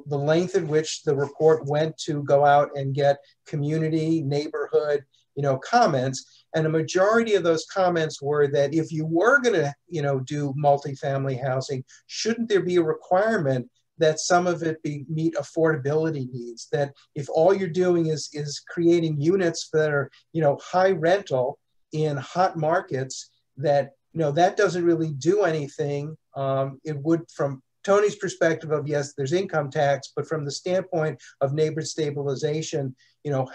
length at which the report went to go out and get community, neighborhood, comments. And a majority of those comments were that if you were going to, do multifamily housing, shouldn't there be a requirement that some of it meet affordability needs? That if all you're doing is creating units that are, high rental in hot markets, that, that doesn't really do anything. It would, from Tony's perspective of, yes, there's income tax, but from the standpoint of neighborhood stabilization,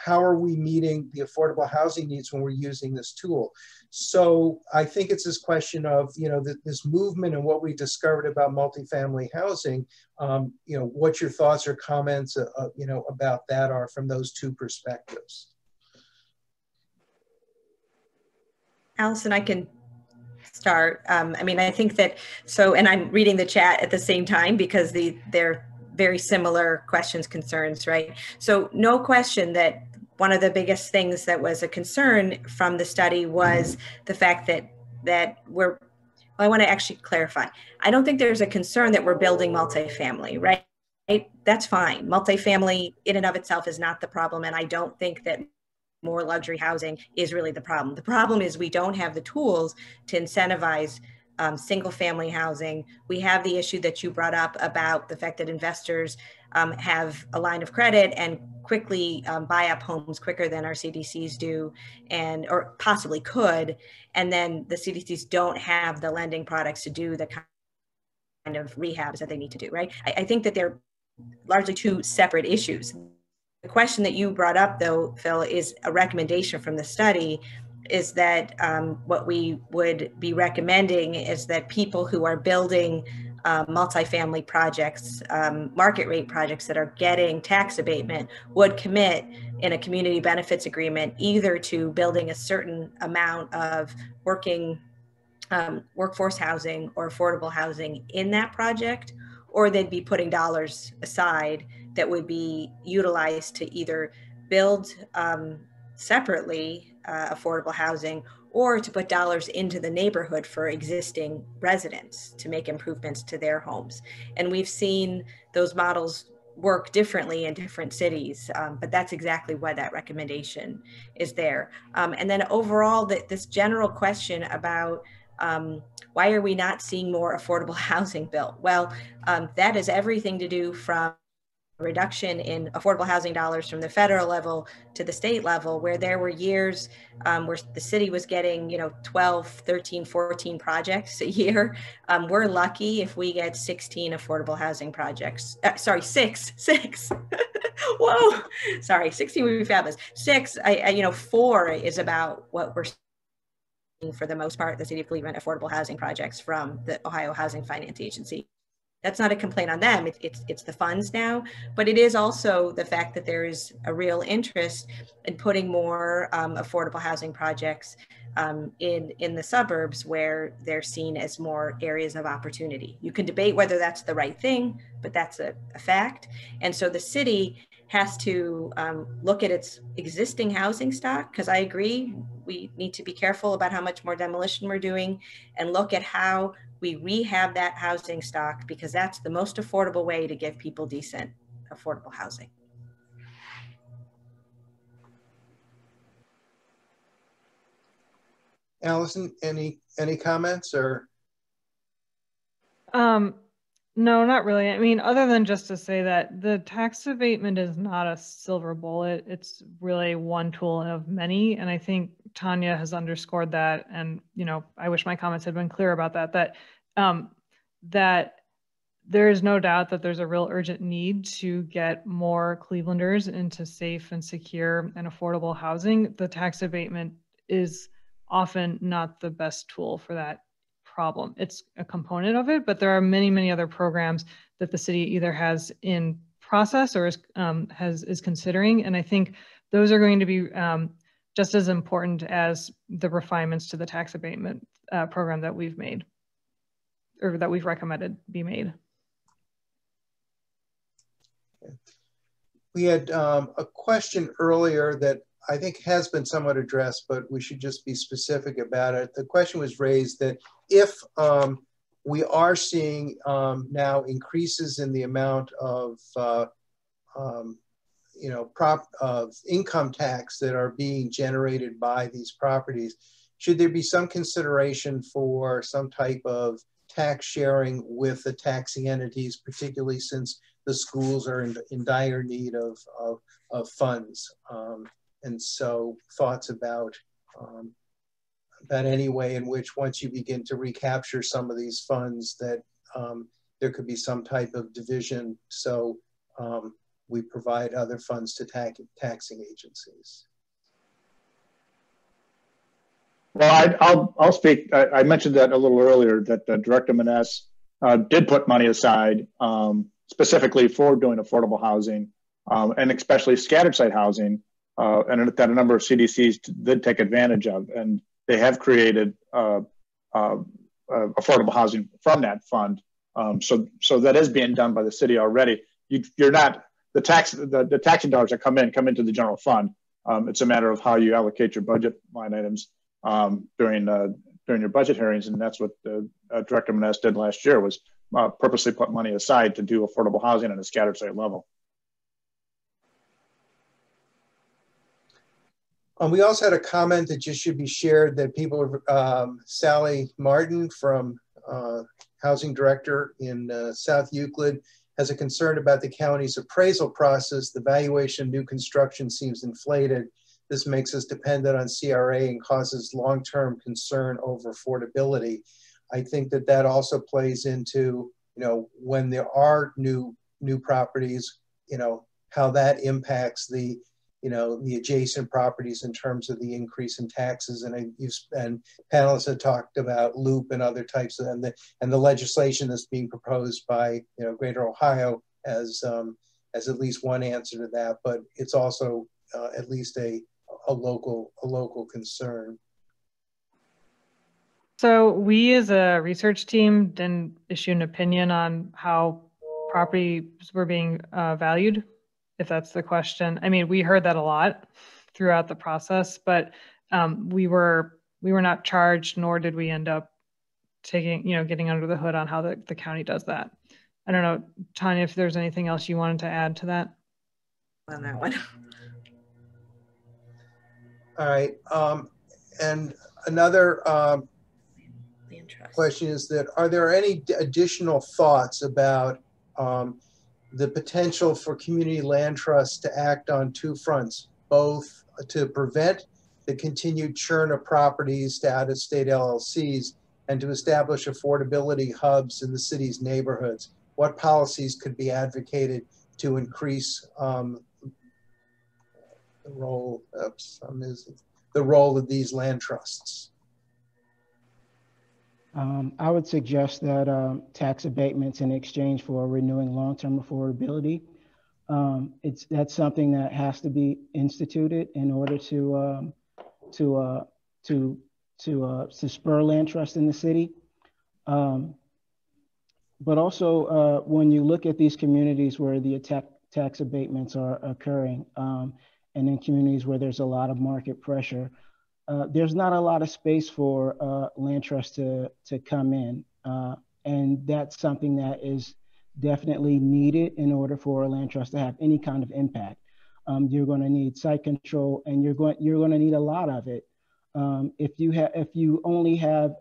how are we meeting the affordable housing needs when we're using this tool? So I think it's this question of, this movement and what we discovered about multifamily housing, what your thoughts or comments, about that are from those two perspectives. Allison, I can start. I think that, and I'm reading the chat at the same time because they're very similar questions, concerns, right? So no question that one of the biggest things that was a concern from the study was the fact that I want to actually clarify. I don't think there's a concern that we're building multifamily, right? That's fine. Multifamily in and of itself is not the problem. And I don't think that more luxury housing is really the problem. The problem is we don't have the tools to incentivize single family housing. We have the issue that you brought up about the fact that investors have a line of credit and quickly buy up homes quicker than our CDCs do, or possibly could. And then the CDCs don't have the lending products to do the kind of rehabs that they need to do, right? I think that they're largely two separate issues. The question that you brought up, though, Phil, is a recommendation from the study, is that what we would be recommending is that people who are building multifamily projects, market rate projects that are getting tax abatement, would commit in a community benefits agreement either to building a certain amount of workforce housing or affordable housing in that project, or they'd be putting dollars aside that would be utilized to either build separately affordable housing, or to put dollars into the neighborhood for existing residents to make improvements to their homes. And we've seen those models work differently in different cities, but that's exactly why that recommendation is there. And then overall, this general question about why are we not seeing more affordable housing built? Well, that has everything to do from reduction in affordable housing dollars from the federal level to the state level, where there were years where the city was getting, 12, 13, 14 projects a year. We're lucky if we get 16 affordable housing projects. Sorry, six. Whoa, sorry, 16 would be fabulous. Six, 4 is about what we're seeing for the most part, the City of Cleveland affordable housing projects from the Ohio Housing Finance Agency. That's not a complaint on them. It's the funds now, but it is also the fact that there is a real interest in putting more affordable housing projects in the suburbs where they're seen as more areas of opportunity. You can debate whether that's the right thing, but that's a fact. And so the city has to look at its existing housing stock, because I agree, we need to be careful about how much more demolition we're doing, and look at how we rehab that housing stock, because that's the most affordable way to give people decent, affordable housing. Allison, any comments or? No, not really. I mean, other than just to say that the tax abatement is not a silver bullet. It's really one tool of many. And I think Tanya has underscored that. And, I wish my comments had been clear about that, that there is no doubt that there's a real urgent need to get more Clevelanders into safe and secure and affordable housing. The tax abatement is often not the best tool for that problem. It's a component of it, but there are many, many other programs that the city either has in process or is considering. And I think those are going to be just as important as the refinements to the tax abatement program that we've made, or that we've recommended be made. We had a question earlier that I think has been somewhat addressed, but we should just be specific about it. The question was raised that if we are seeing now increases in the amount of income tax that are being generated by these properties, should there be some consideration for some type of tax sharing with the taxing entities, particularly since the schools are in dire need of funds? And so thoughts about any way in which, once you begin to recapture some of these funds, that there could be some type of division, so we provide other funds to taxing agencies. Well, I'll speak. I mentioned that a little earlier, that Director Maness did put money aside specifically for doing affordable housing, and especially scattered site housing, and that a number of CDCs did take advantage of, and they have created affordable housing from that fund. So that is being done by the city already. You're not, the taxing dollars that come into the general fund. It's a matter of how you allocate your budget line items during your budget hearings, and that's what Director Maness did last year, was purposely put money aside to do affordable housing at a scattered site level. We also had a comment that just should be shared, that people, Sally Martin from Housing Director in South Euclid, has a concern about the county's appraisal process. The valuation of new construction seems inflated. This makes us dependent on CRA and causes long-term concern over affordability. I think that also plays into, when there are new properties, how that impacts the adjacent properties in terms of the increase in taxes. And panelists have talked about loop and other types of, and the legislation that's being proposed by Greater Ohio as at least one answer to that. But it's also at least a local concern. So we as a research team didn't issue an opinion on how properties were being valued, if that's the question. I mean, we heard that a lot throughout the process, but we were not charged, nor did we end up getting under the hood on how the county does that. I don't know, Tanya, if there's anything else you wanted to add to that. On that one. All right, and another question is that, are there any additional thoughts about the potential for community land trusts to act on two fronts, both to prevent the continued churn of properties to out-of-state LLCs and to establish affordability hubs in the city's neighborhoods. What policies could be advocated to increase the role of these land trusts? I would suggest that tax abatements in exchange for renewing long-term affordability. That's something that has to be instituted in order to spur land trust in the city. But also, when you look at these communities where the tax abatements are occurring, and in communities where there's a lot of market pressure, there's not a lot of space for land trust to come in. And that's something that is definitely needed in order for a land trust to have any kind of impact. You're going to need site control, and you're going to need a lot of it. If you only have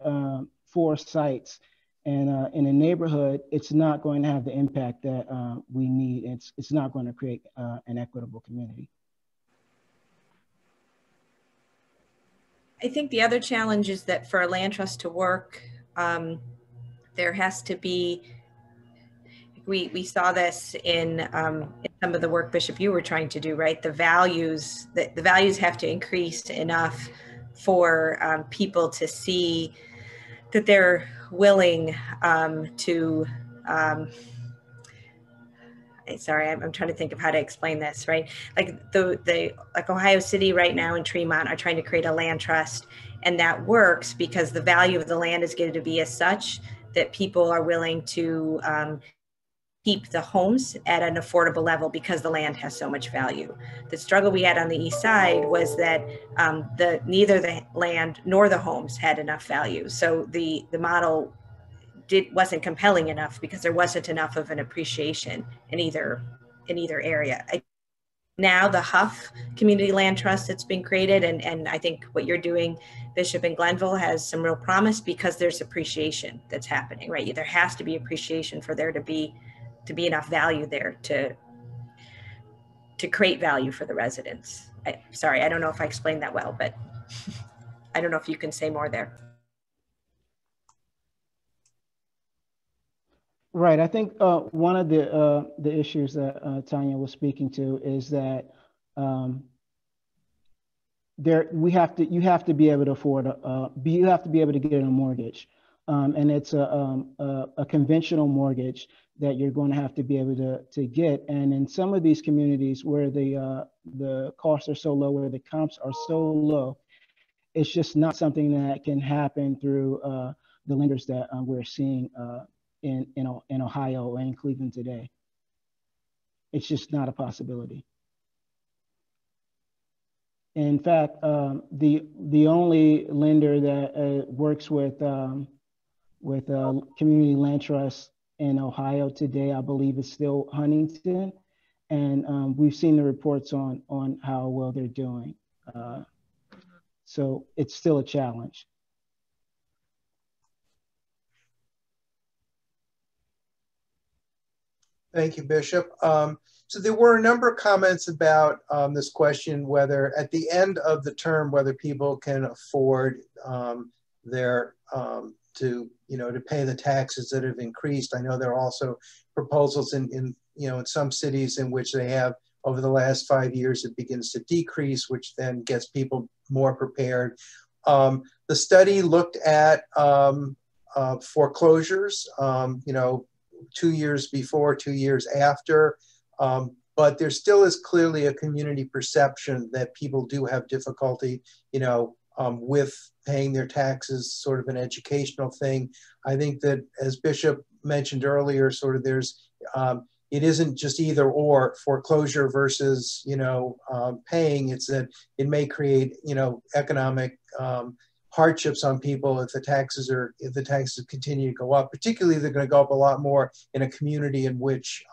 4 sites and in a neighborhood, it's not going to have the impact that we need. It's not going to create an equitable community. I think the other challenge is that for a land trust to work, there has to be, we saw this in some of the work, Bishop, you were trying to do, right? The values have to increase enough for people to see that they're willing to, sorry, I'm trying to think of how to explain this, right? Like like Ohio City right now and Tremont are trying to create a land trust, and that works because the value of the land is going to be as such that people are willing to keep the homes at an affordable level because the land has so much value. The struggle we had on the east side was that neither the land nor the homes had enough value. So the model wasn't compelling enough because there wasn't enough of an appreciation in either area. Now the Huff Community Land Trust that's been created, and I think what you're doing, Bishop, in Glenville has some real promise because there's appreciation that's happening, right? There has to be appreciation for there to be enough value there to create value for the residents. Sorry, I don't know if I explained that well, but I don't know if you can say more there. Right. I think one of the issues that Tanya was speaking to is that you have to be able to afford you have to be able to get a mortgage, and it's a conventional mortgage that you're going to have to be able to get. And in some of these communities where the costs are so low, where the comps are so low, it's just not something that can happen through the lenders that we're seeing in Ohio and in Cleveland today. It's just not a possibility. In fact, the only lender that works with community land trusts in Ohio today, I believe, is still Huntington, and we've seen the reports on how well they're doing. So it's still a challenge. Thank you, Bishop. So there were a number of comments about this question, whether at the end of the term, whether people can afford to pay the taxes that have increased. I know there are also proposals in some cities in which they have, over the last 5 years, it begins to decrease, which then gets people more prepared. The study looked at foreclosures, 2 years before, 2 years after, but there still is clearly a community perception that people do have difficulty, with paying their taxes, sort of an educational thing. I think that, as Bishop mentioned earlier, sort of it isn't just either or, foreclosure versus, paying. It's that it may create, economic hardships on people if the taxes continue to go up. Particularly, they're going to go up a lot more in a community in which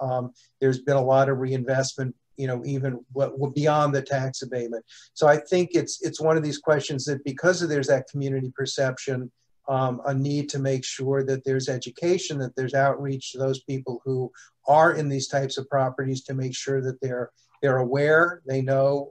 there's been a lot of reinvestment, even beyond the tax abatement. So I think it's one of these questions that, because there's that community perception, a need to make sure that there's education, that there's outreach to those people who are in these types of properties to make sure that they're aware, they know,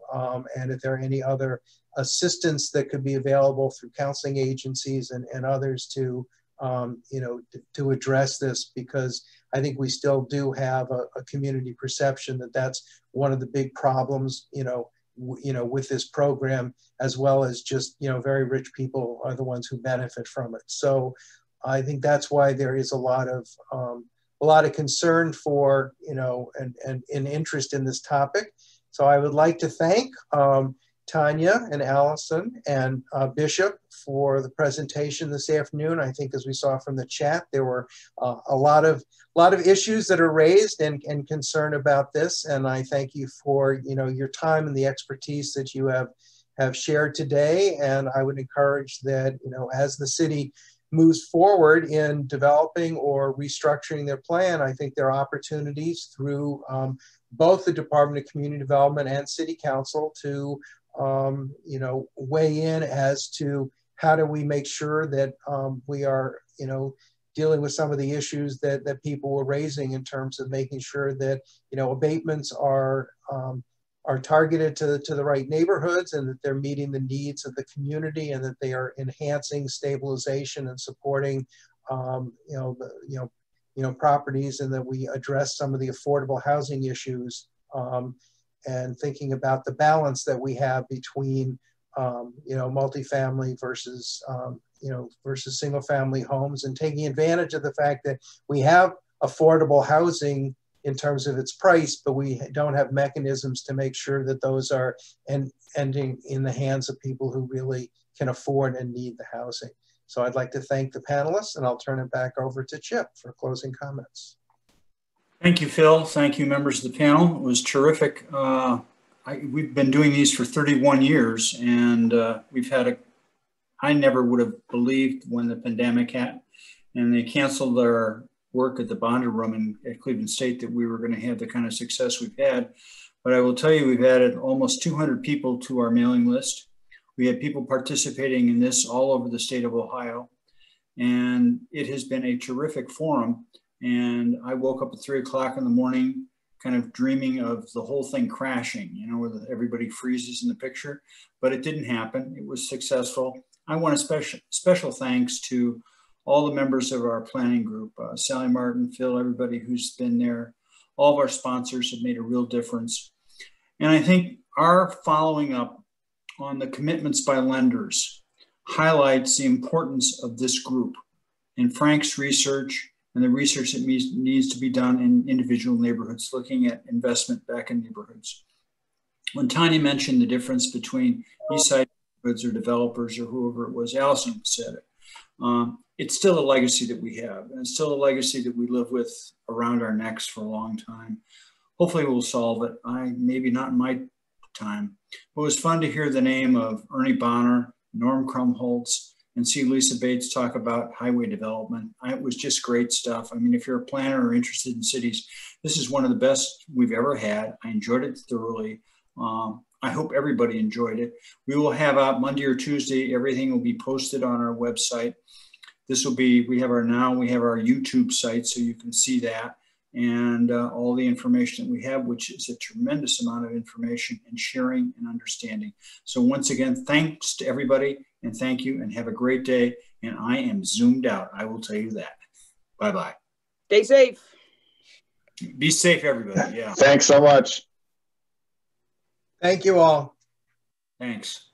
and if there are any other assistance that could be available through counseling agencies and others to, you know, to address this, because I think we still do have a community perception that that's one of the big problems, you know, with this program, as well as just, you know, very rich people are the ones who benefit from it. So I think that's why there is a lot of concern for, you know, and interest in this topic. So I would like to thank Tanya and Allison and Bishop for the presentation this afternoon. I think, as we saw from the chat, there were a lot of issues that are raised and concern about this. And I thank you for, you know, your time and the expertise that you have shared today. And I would encourage that, you know, as the city moves forward in developing or restructuring their plan, I think there are opportunities through both the Department of Community Development and City Council to, you know, weigh in as to how do we make sure that we are, you know, dealing with some of the issues that people were raising in terms of making sure that, you know, abatements are targeted to the right neighborhoods, and that they're meeting the needs of the community, and that they are enhancing stabilization and supporting, you know, properties, and that we address some of the affordable housing issues, and thinking about the balance that we have between, you know, multifamily versus, you know, versus single family homes, and taking advantage of the fact that we have affordable housing in terms of its price, but we don't have mechanisms to make sure that those are ending in the hands of people who really can afford and need the housing. So I'd like to thank the panelists, and I'll turn it back over to Chip for closing comments. Thank you, Phil. Thank you, members of the panel. It was terrific. We've been doing these for 31 years, and we've had I never would have believed when the pandemic hit and they canceled our work at the Bonder Room at Cleveland State that we were going to have the kind of success we've had. But I will tell you, we've added almost 200 people to our mailing list. We had people participating in this all over the state of Ohio, and it has been a terrific forum. And I woke up at 3 o'clock in the morning, kind of dreaming of the whole thing crashing, you know, where everybody freezes in the picture, but it didn't happen. It was successful. I want a special thanks to all the members of our planning group, Sally Martin, Phil, everybody who's been there. All of our sponsors have made a real difference. And I think our following up on the commitments by lenders highlights the importance of this group and Frank's research and the research that needs to be done in individual neighborhoods, looking at investment back in neighborhoods. When Tanya mentioned the difference between East Side neighborhoods or developers or whoever it was, Allison said it. It's still a legacy that we have, and it's still a legacy that we live with around our necks for a long time. Hopefully we'll solve it. Maybe not in my time. But it was fun to hear the name of Ernie Bonner, Norm Krumholtz, and see Lisa Bates talk about highway development. It was just great stuff. I mean, if you're a planner or interested in cities, this is one of the best we've ever had. I enjoyed it thoroughly. I hope everybody enjoyed it. We will have out Monday or Tuesday. Everything will be posted on our website. This will be, we have our YouTube site, so you can see that, and all the information that we have, which is a tremendous amount of information and sharing and understanding. So once again, thanks to everybody, and thank you, and have a great day. And I am zoomed out, I will tell you that. Bye-bye. Stay safe. Be safe, everybody. Yeah. Thanks so much. Thank you all. Thanks.